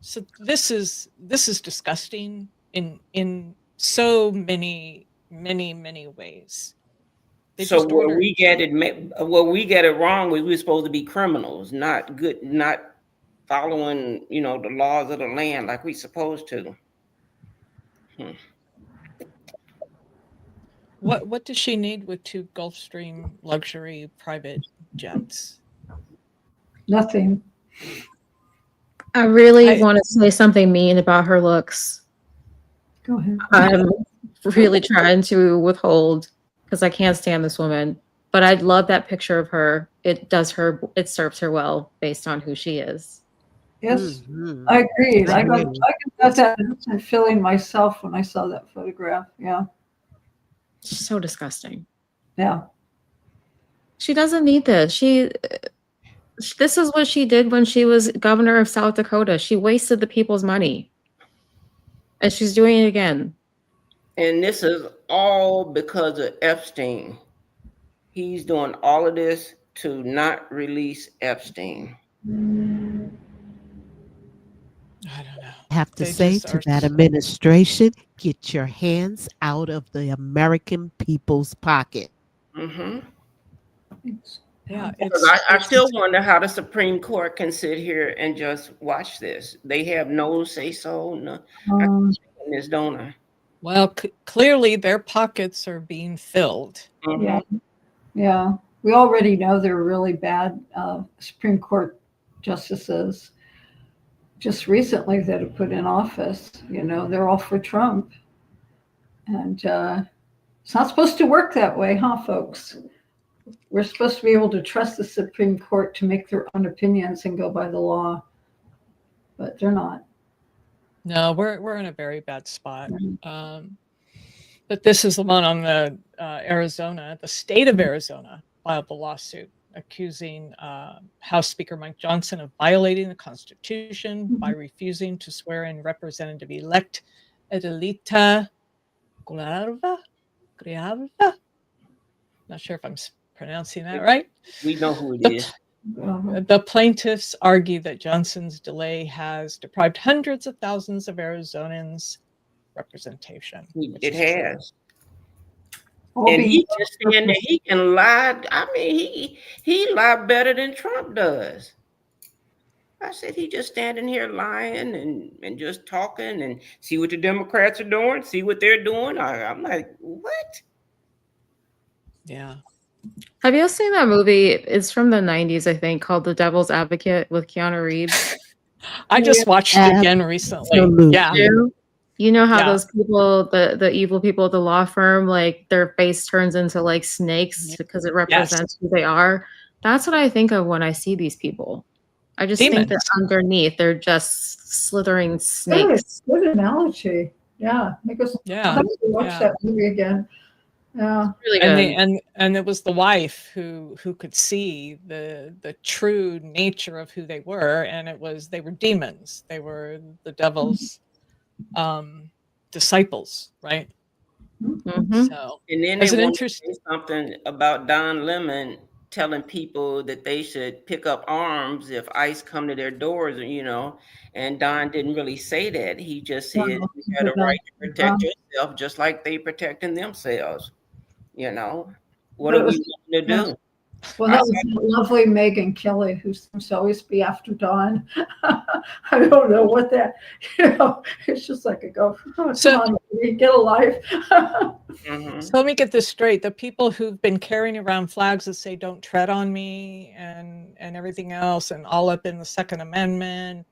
So this is disgusting. in so many ways. They So just where ordered we get it, we get it wrong, we're supposed to be criminals, not good, not following, the laws of the land like we supposed to. what does she need with 2 Gulfstream luxury private jets? Nothing. I really want to say something mean about her looks. Go ahead. I'm really trying to withhold because I can't stand this woman. But I love that picture of her. It serves her well based on who she is. Yes, Mhm. I agree. I agree. got that feeling myself when I saw that photograph. Yeah, So disgusting. yeah. She doesn't need this. This is what she did when she was governor of South Dakota. She wasted the people's money. And she's doing it again. And this is all because of Epstein. He's doing all of this to not release Epstein. I don't know. I have to They say just to are that so- administration, get your hands out of the American people's pocket. Mm-hmm. Yeah, Because I still wonder how the Supreme Court can sit here and just watch this. They have no say so. No, I Um, can this, don't I? Well, clearly their pockets are being filled. Mhm. Yeah, yeah. We already know they're really bad Supreme Court justices. Just recently that have put in office, they're all for Trump. And it's not supposed to work that way, huh, folks? We're supposed to be able to trust the Supreme Court to make their own opinions and go by the law, but they're not. No, we're in a very bad spot. But this is the one on the Arizona. The state of Arizona filed the lawsuit accusing House Speaker Mike Johnson of violating the Constitution by refusing to swear in Representative-elect Adelita Grijalva. Not sure if I'm pronouncing that right. We know who it is. The plaintiffs argue that Johnson's delay has deprived hundreds of thousands of Arizonans representation. It has. All And being he just saying that he can lie. I mean, he lied better than Trump does. I said he just standing here lying and just talking and see what the Democrats are doing, see what they're doing. I'm like, what? Yeah. Have you seen that movie? It's from the 90s, I think, called The Devil's Advocate with Keanu Reeves. I just watched it again recently. Absolutely. Yeah. You know how Yeah. those people, the evil people at the law firm, like their face turns into like snakes because it represents who they are? That's what I think of when I see these people. I just think that underneath they're just slithering snakes. Good analogy. Yeah. Make us watch that movie again. Yeah. Really good. And it was the wife who could see the true nature of who they were, and they were demons. They were the devil's disciples, right? Mm-hmm. So, and then they want to say something about Don Lemon telling people that they should pick up arms if ICE come to their doors, and Don didn't really say that. He just said you had a right to protect yourself just like they protecting themselves. What are we going to do? Well, that was lovely Megyn Kelly, who seems to always be after Don. I don't know what that, it's just like a go, get a life. So let me get this straight. The people who've been carrying around flags that say "Don't tread on me" and everything else, and all up in the Second Amendment,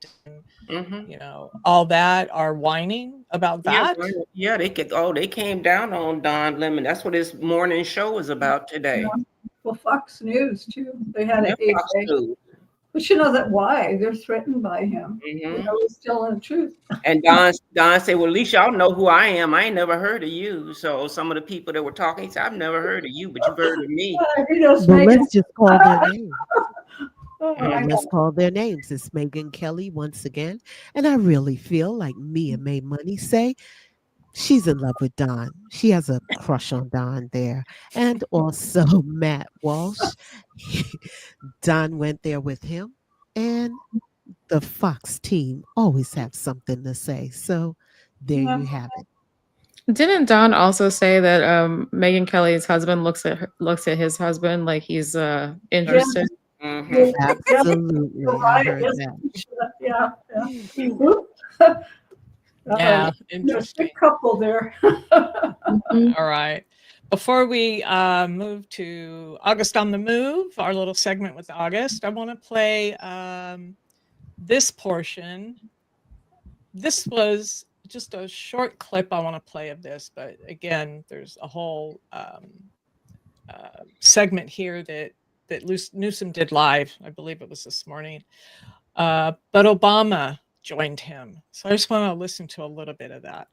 and, all that are whining about that. Yeah, they came down on Don Lemon. That's what his morning show was about today. Yeah. Well, Fox News too. They had an Fox News. But you know that why they're threatened by him. He's telling the truth. And Don said, "Well, at least y'all know who I am. I ain't never heard of you." So some of the people that were talking said, "I've never heard of you, but you've heard of me." Well, let's just call their names. Let's call their names. It's Megyn Kelly once again, and I really feel like Mia May Money say she's in love with Don. She has a crush on Don there. And also Matt Walsh. Don went there with him. And the Fox team always have something to say. So there Yeah. you have it. Didn't Don also say that Megyn Kelly's husband looks at his husband like he's interested? Mhm. Absolutely. I heard that. Yeah. Yeah. Yeah, There's a interesting. good couple there. Mhm. All right. Before we move to August on the Move, our little segment with August, I want to play this portion. This was just a short clip I want to play of this, but again, there's a whole segment here that Newsom did live. I believe it was this morning. But Obama joined him. So I just want to listen to a little bit of that.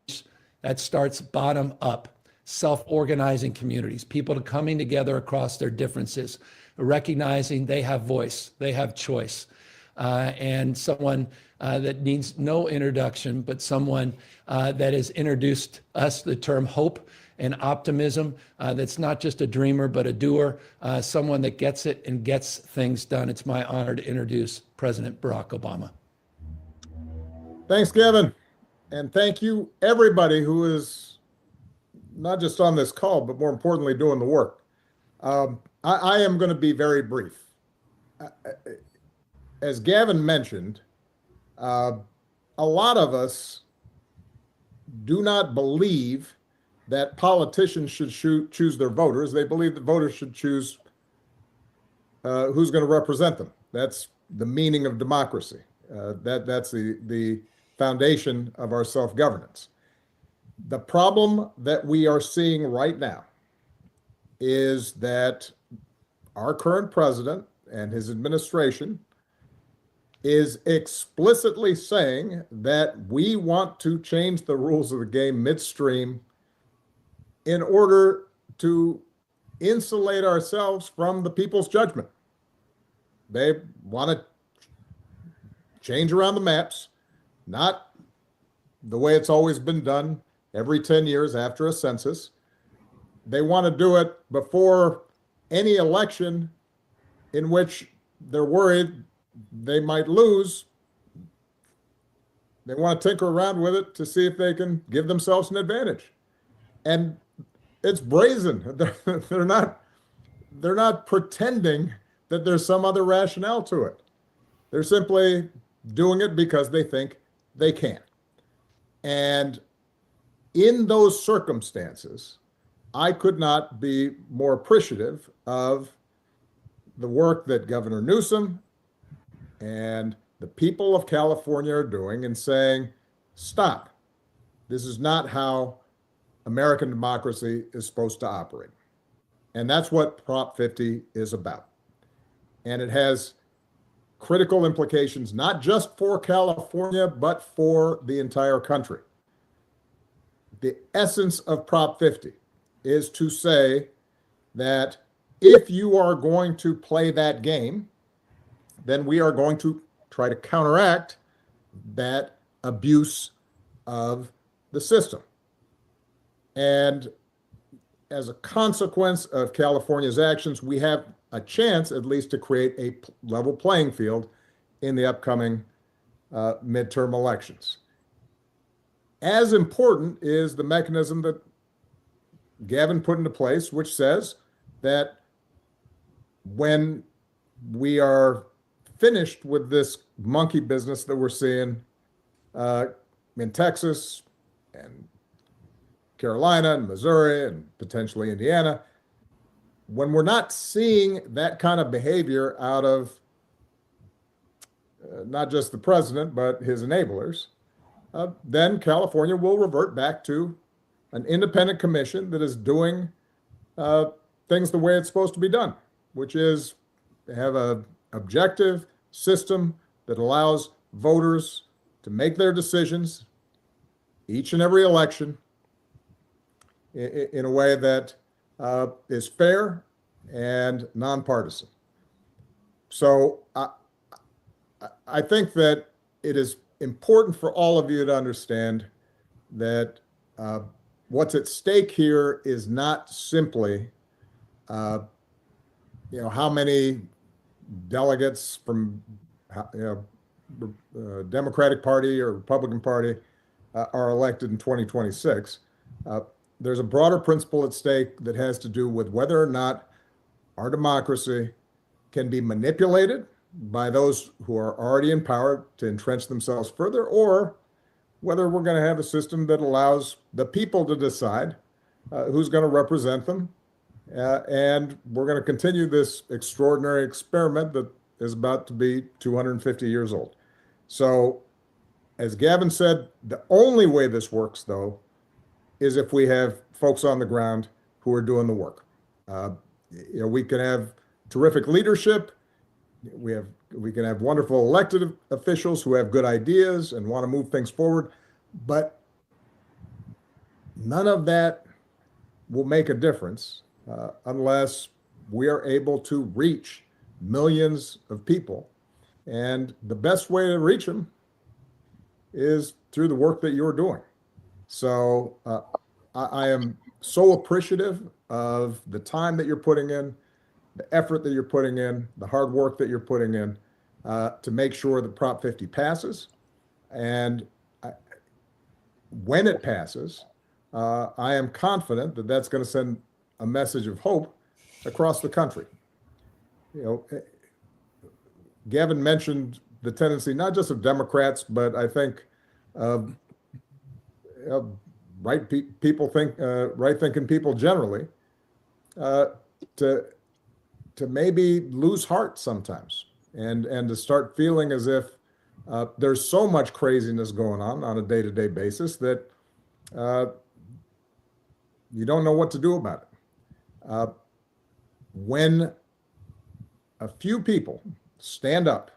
That starts bottom up, self-organizing communities, people coming together across their differences, recognizing they have voice, they have choice, and someone that needs no introduction, but someone that has introduced us the term hope and optimism, that's not just a dreamer, but a doer, someone that gets it and gets things done. It's my honor to introduce President Barack Obama. Thanks, Kevin. And thank you, everybody who is not just on this call, but more importantly, doing the work. I am going to be very brief. As Gavin mentioned, a lot of us do not believe that politicians should choose their voters. They believe that voters should choose who's going to represent them. That's the meaning of democracy. That's the foundation of our self-governance. The problem that we are seeing right now is that our current president and his administration is explicitly saying that we want to change the rules of the game midstream in order to insulate ourselves from the people's judgment. They want to change around the maps, not the way it's always been done every 10 years after a census. They want to do it before any election in which they're worried they might lose. They want to tinker around with it to see if they can give themselves an advantage. And it's brazen. They're not pretending that there's some other rationale to it. They're simply doing it because they think they can. And in those circumstances, I could not be more appreciative of the work that Governor Newsom and the people of California are doing and saying, stop. This is not how American democracy is supposed to operate. And that's what Prop 50 is about. And it has critical implications, not just for California, but for the entire country. The essence of Prop 50 is to say that if you are going to play that game, then we are going to try to counteract that abuse of the system. And as a consequence of California's actions, we have a chance at least to create a level playing field in the upcoming midterm elections. As important is the mechanism that Gavin put into place, which says that when we are finished with this monkey business that we're seeing in Texas and Carolina and Missouri and potentially Indiana, when we're not seeing that kind of behavior out of not just the president, but his enablers, then California will revert back to an independent commission that is doing things the way it's supposed to be done, which is have an objective system that allows voters to make their decisions each and every election in a way that is fair and nonpartisan. So I think that it is important for all of you to understand that what's at stake here is not simply, how many delegates from, Democratic Party or Republican Party are elected in 2026, there's a broader principle at stake that has to do with whether or not our democracy can be manipulated by those who are already in power to entrench themselves further, or whether we're going to have a system that allows the people to decide who's going to represent them. And we're going to continue this extraordinary experiment that is about to be 250 years old. So, as Gavin said, the only way this works, though, is if we have folks on the ground who are doing the work. We can have terrific leadership. We can have wonderful elected officials who have good ideas and want to move things forward, but none of that will make a difference unless we are able to reach millions of people. And the best way to reach them is through the work that you're doing. So I am so appreciative of the time that you're putting in, the effort that you're putting in, the hard work that you're putting in to make sure that Prop 50 passes. And when it passes, I am confident that that's going to send a message of hope across the country. Gavin mentioned the tendency, not just of Democrats, but I think right-thinking people generally, to maybe lose heart sometimes, and to start feeling as if there's so much craziness going on a day-to-day basis that you don't know what to do about it. When a few people stand up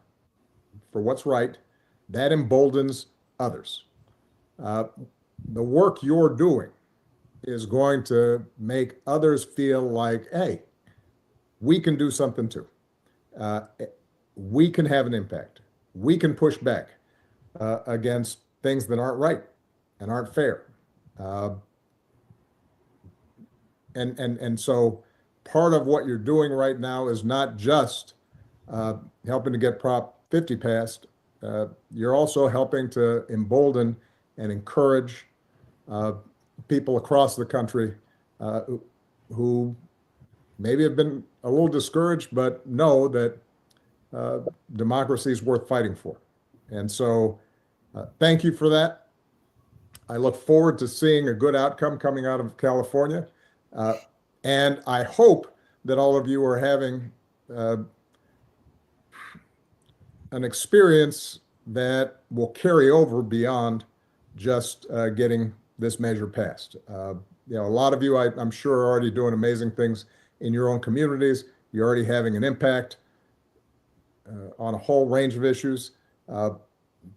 for what's right, that emboldens others. The work you're doing is going to make others feel like, hey, we can do something too. We can have an impact. We can push back against things that aren't right and aren't fair. And so part of what you're doing right now is not just helping to get Prop 50 passed. You're also helping to embolden and encourage people across the country who maybe have been a little discouraged, but know that democracy is worth fighting for. And so thank you for that. I look forward to seeing a good outcome coming out of California. And I hope that all of you are having an experience that will carry over beyond just getting this measure passed. A lot of you, I'm sure, are already doing amazing things in your own communities. You're already having an impact on a whole range of issues.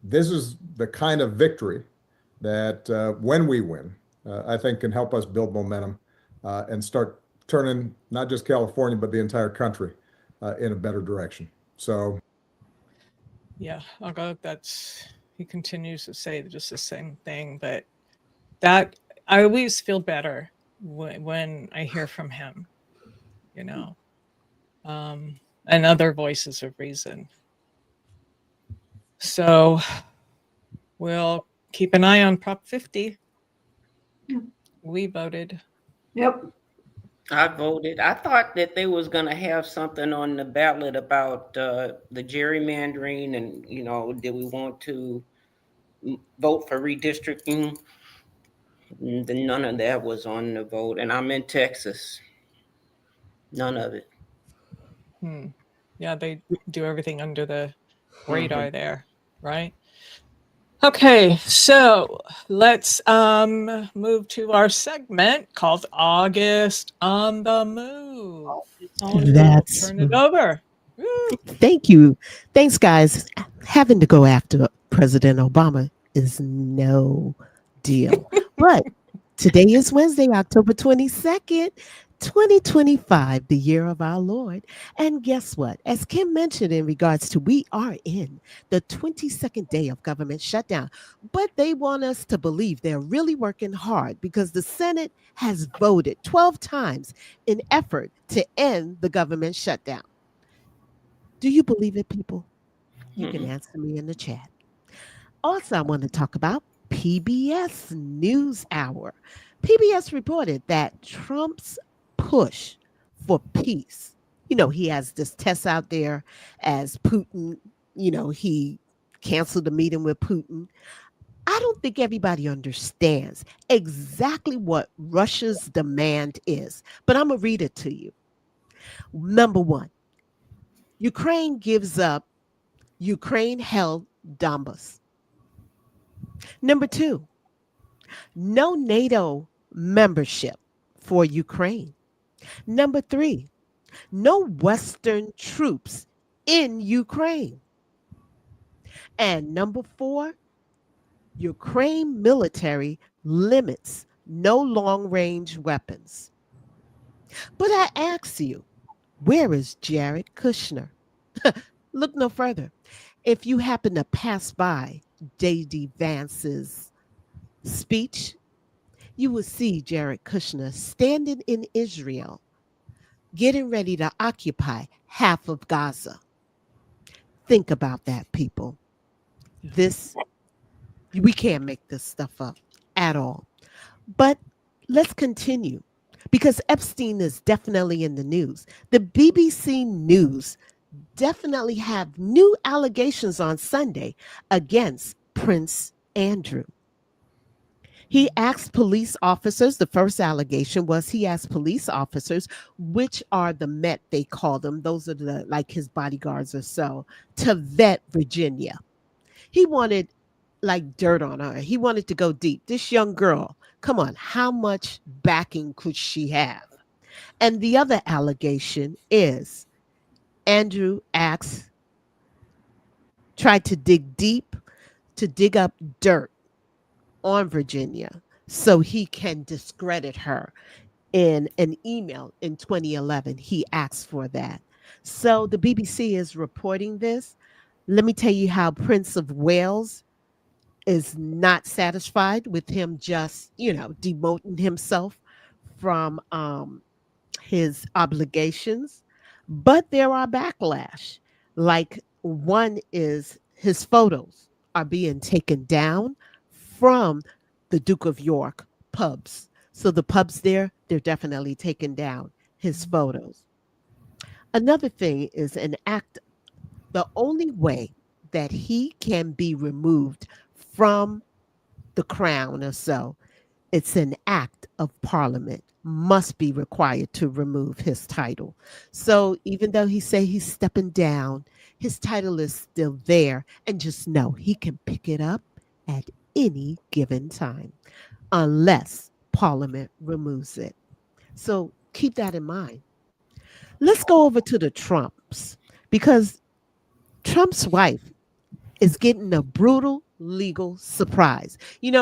This is the kind of victory that when we win, I think can help us build momentum and start turning not just California, but the entire country in a better direction. So. Yeah, although he continues to say just the same thing, but that I always feel better when I hear from him, and other voices of reason. So we'll keep an eye on Prop 50. Yeah. We voted. Yep. I voted. I thought that they was going to have something on the ballot about the gerrymandering and, did we want to vote for redistricting? None of that was on the vote. And I'm in Texas. None of it. Yeah, they do everything under the radar there, right? Okay, so let's move to our segment called August on the Move. Turn it over. Woo. Thank you. Thanks, guys. Having to go after President Obama is no deal. But today is Wednesday, October 22nd. 2025, the year of our Lord. And guess what? As Kim mentioned in regards to, we are in the 22nd day of government shutdown, but they want us to believe they're really working hard because the Senate has voted 12 times in effort to end the government shutdown. Do you believe it, people? You can answer me in the chat. Also, I want to talk about PBS NewsHour. PBS reported that Trump's push for peace, he has this test out there as Putin, he canceled the meeting with Putin. I don't think everybody understands exactly what Russia's demand is, but I'm going to read it to you. Number one, Ukraine held Donbas. Number two, no NATO membership for Ukraine. Number three, no Western troops in Ukraine. And number four, Ukraine military limits no long range weapons. But I ask you, where is Jared Kushner? Look no further. If you happen to pass by J.D. Vance's speech, you will see Jared Kushner standing in Israel, getting ready to occupy half of Gaza. Think about that, people. We can't make this stuff up at all. But let's continue, because Epstein is definitely in the news. The BBC News definitely have new allegations on Sunday against Prince Andrew. He asked police officers, the first allegation was he asked police officers, which are the Met, they call them, those are like his bodyguards or so, to vet Virginia. He wanted like dirt on her. He wanted to go deep. This young girl, come on, how much backing could she have? And the other allegation is Andrew tried to dig deep, to dig up dirt on Virginia so he can discredit her. In an email in 2011, he asked for that. So the BBC is reporting this. Let me tell you how Prince of Wales is not satisfied with him just, demoting himself from his obligations. But there are backlash. Like one is his photos are being taken down from the Duke of York pubs. So the pubs there, they're definitely taking down his photos. Another thing is an act. The only way that he can be removed from the crown or so, it's an act of parliament must be required to remove his title. So even though he say he's stepping down, his title is still there, and just know he can pick it up at any given time unless parliament removes it. So keep that in mind. Let's go over to the Trumps, because Trump's wife is getting a brutal legal surprise.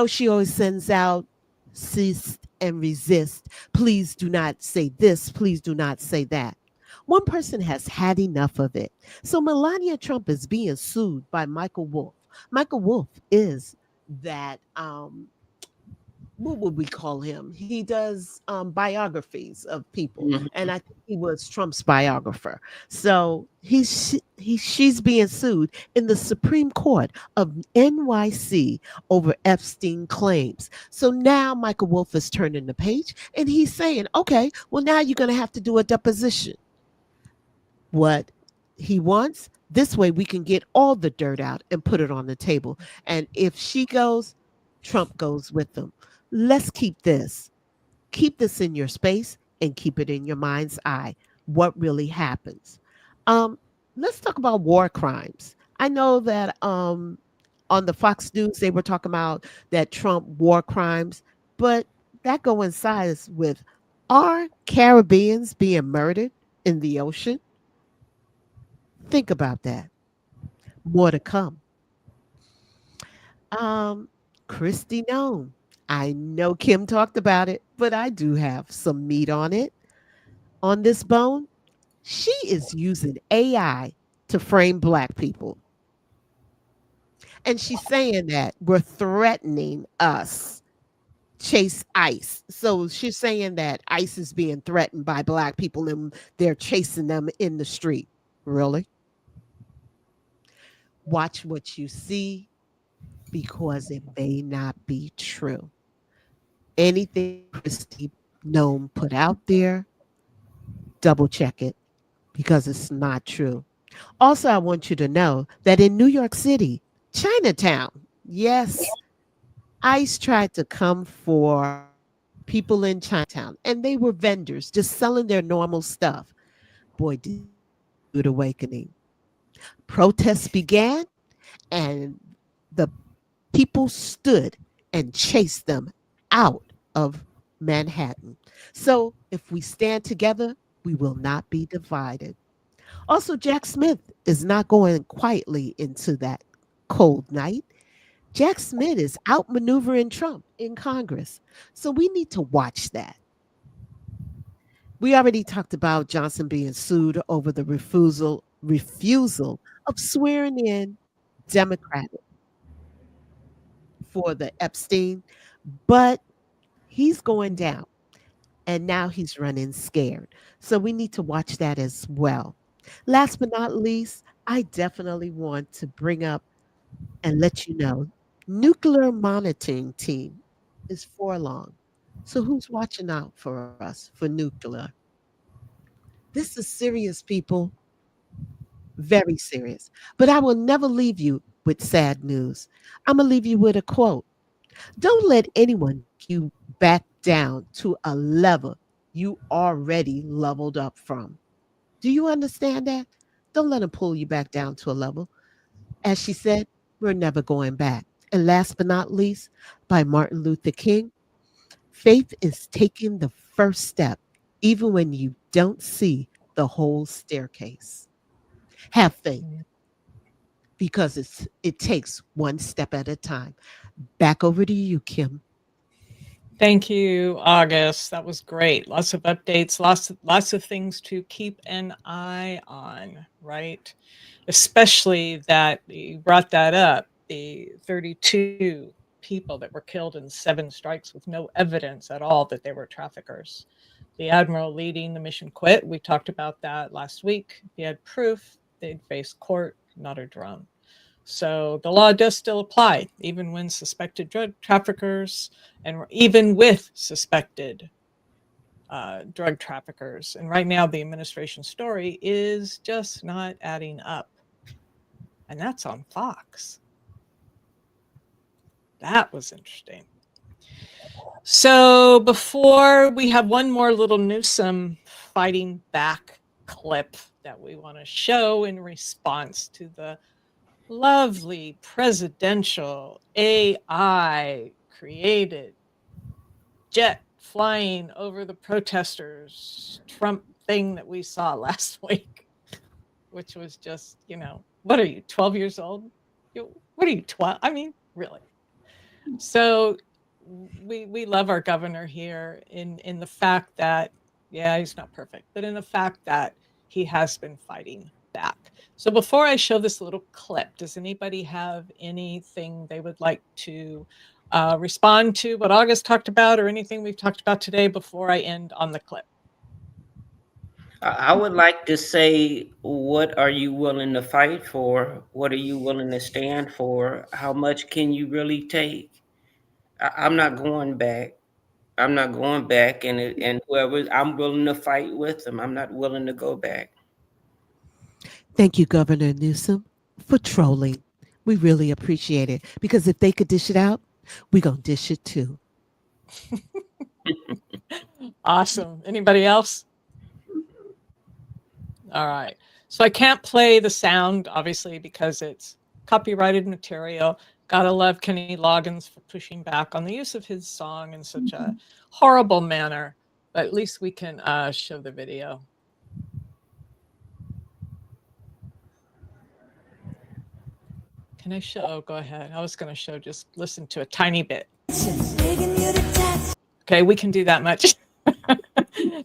She always sends out cease and resist. Please do not say this. Please do not say that. One person has had enough of it. So Melania Trump is being sued by Michael Wolff. Michael Wolff is that, what would we call him? He does biographies of people. And I think he was Trump's biographer. So she's being sued in the Supreme Court of NYC over Epstein claims. So now Michael Wolff is turning the page and he's saying, okay, well, now you're going to have to do a deposition. What he wants, this way we can get all the dirt out and put it on the table. And if she goes, Trump goes with them. Let's keep this in your space and keep it in your mind's eye. What really happens? Let's talk about war crimes. I know that on the Fox News, they were talking about that Trump war crimes, but that coincides with, are Caribbeans being murdered in the ocean? Think about that. More to come. Christy Nome. I know Kim talked about it, but I do have some meat on it. On this bone, she is using AI to frame Black people. And she's saying that we're threatening us, chase ICE. So she's saying that ICE is being threatened by Black people and they're chasing them in the street. Really? Watch what you see. because it may not be true. Anything Christy Nome put out there, double check it because it's not true. Also, I want you to know that in New York City, Chinatown, yes, ICE tried to come for people in Chinatown, and they were vendors just selling their normal stuff. Boy, did it awakening. Protests began, and the people stood and chased them out of Manhattan. So if we stand together, we will not be divided. Also, Jack Smith is not going quietly into that cold night. Jack Smith is outmaneuvering Trump in Congress. So we need to watch that. We already talked about Johnson being sued over the refusal of swearing in Democratic for the Epstein, but he's going down and now he's running scared. So we need to watch that as well. Last but not least, I definitely want to bring up and let you know nuclear monitoring team is for long. So who's watching out for us for nuclear? This is serious, people, very serious. But I will never leave you with sad news. I'm going to leave you with a quote. Don't let anyone get you back down to a level you already leveled up from. Do you understand that? Don't let them pull you back down to a level. As she said, we're never going back. And last but not least, by Martin Luther King, faith is taking the first step, even when you don't see the whole staircase. Have faith because it takes one step at a time. Back over to you, Kim. Thank you, August. That was great. Lots of updates, lots of things to keep an eye on, right? Especially that you brought that up, the 32 people that were killed in 7 strikes with no evidence at all that they were traffickers. The admiral leading the mission quit. We talked about that last week. If he had proof, they'd face court, not a drum. So the law does still apply, even when suspected drug traffickers and even with suspected drug traffickers. And right now, the administration story is just not adding up. And that's on Fox. That was interesting. So before we have one more little Newsom fighting back clip that we want to show in response to the lovely presidential AI created jet flying over the protesters Trump thing that we saw last week, which was just, what are you, 12 years old? What are you, 12? I mean, really. So we love our governor here in the fact that, yeah, he's not perfect, but in the fact that he has been fighting back. So before I show this little clip, does anybody have anything they would like to respond to what August talked about or anything we've talked about today before I end on the clip? I would like to say, what are you willing to fight for? What are you willing to stand for? How much can you really take? I'm not going back. I'm not going back, and whoever, I'm willing to fight with them. I'm not willing to go back. Thank you, Governor Newsom, for trolling. We really appreciate it because if they could dish it out, we're going to dish it too. Awesome. Anybody else? All right. So I can't play the sound, obviously, because it's copyrighted material. Gotta love Kenny Loggins for pushing back on the use of his song in such a horrible manner. But at least we can show the video. Can I show? Oh, go ahead. I was going to show, just listen to a tiny bit. Okay, we can do that much.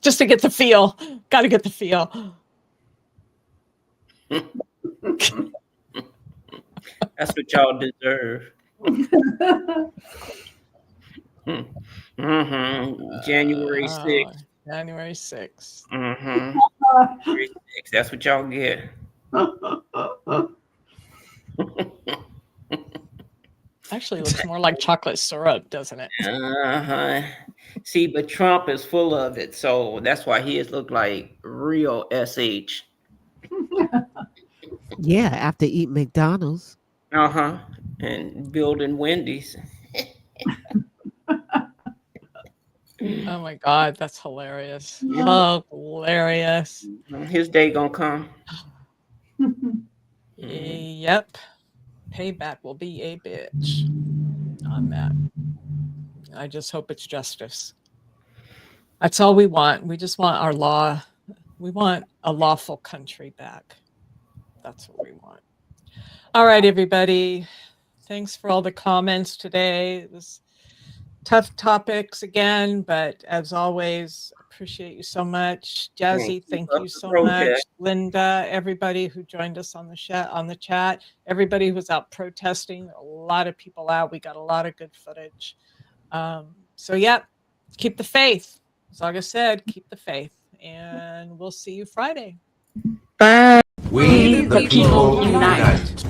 Just to get the feel. Got to get the feel. That's what y'all deserve. January 6th. January 6th. January 6th. That's what y'all get. Actually looks more like chocolate syrup, doesn't it? Uh-huh. See, but Trump is full of it, so that's why his look like real SH. Yeah, after eating McDonald's. Uh-huh. And building Wendy's. Oh my God, that's hilarious. Oh, hilarious. His day gonna come. Yep. Payback will be a bitch on that. I just hope it's justice. That's all we want. We just want our law. We want a lawful country back. That's what we want. All right, everybody. Thanks for all the comments today. It was tough topics again, but as always, appreciate you so much. Jazzy, thank you so much. Linda, everybody who joined us on the chat, everybody who was out protesting, a lot of people out. We got a lot of good footage. So yeah, keep the faith. As August said, keep the faith. And we'll see you Friday. Bye. We the people unite.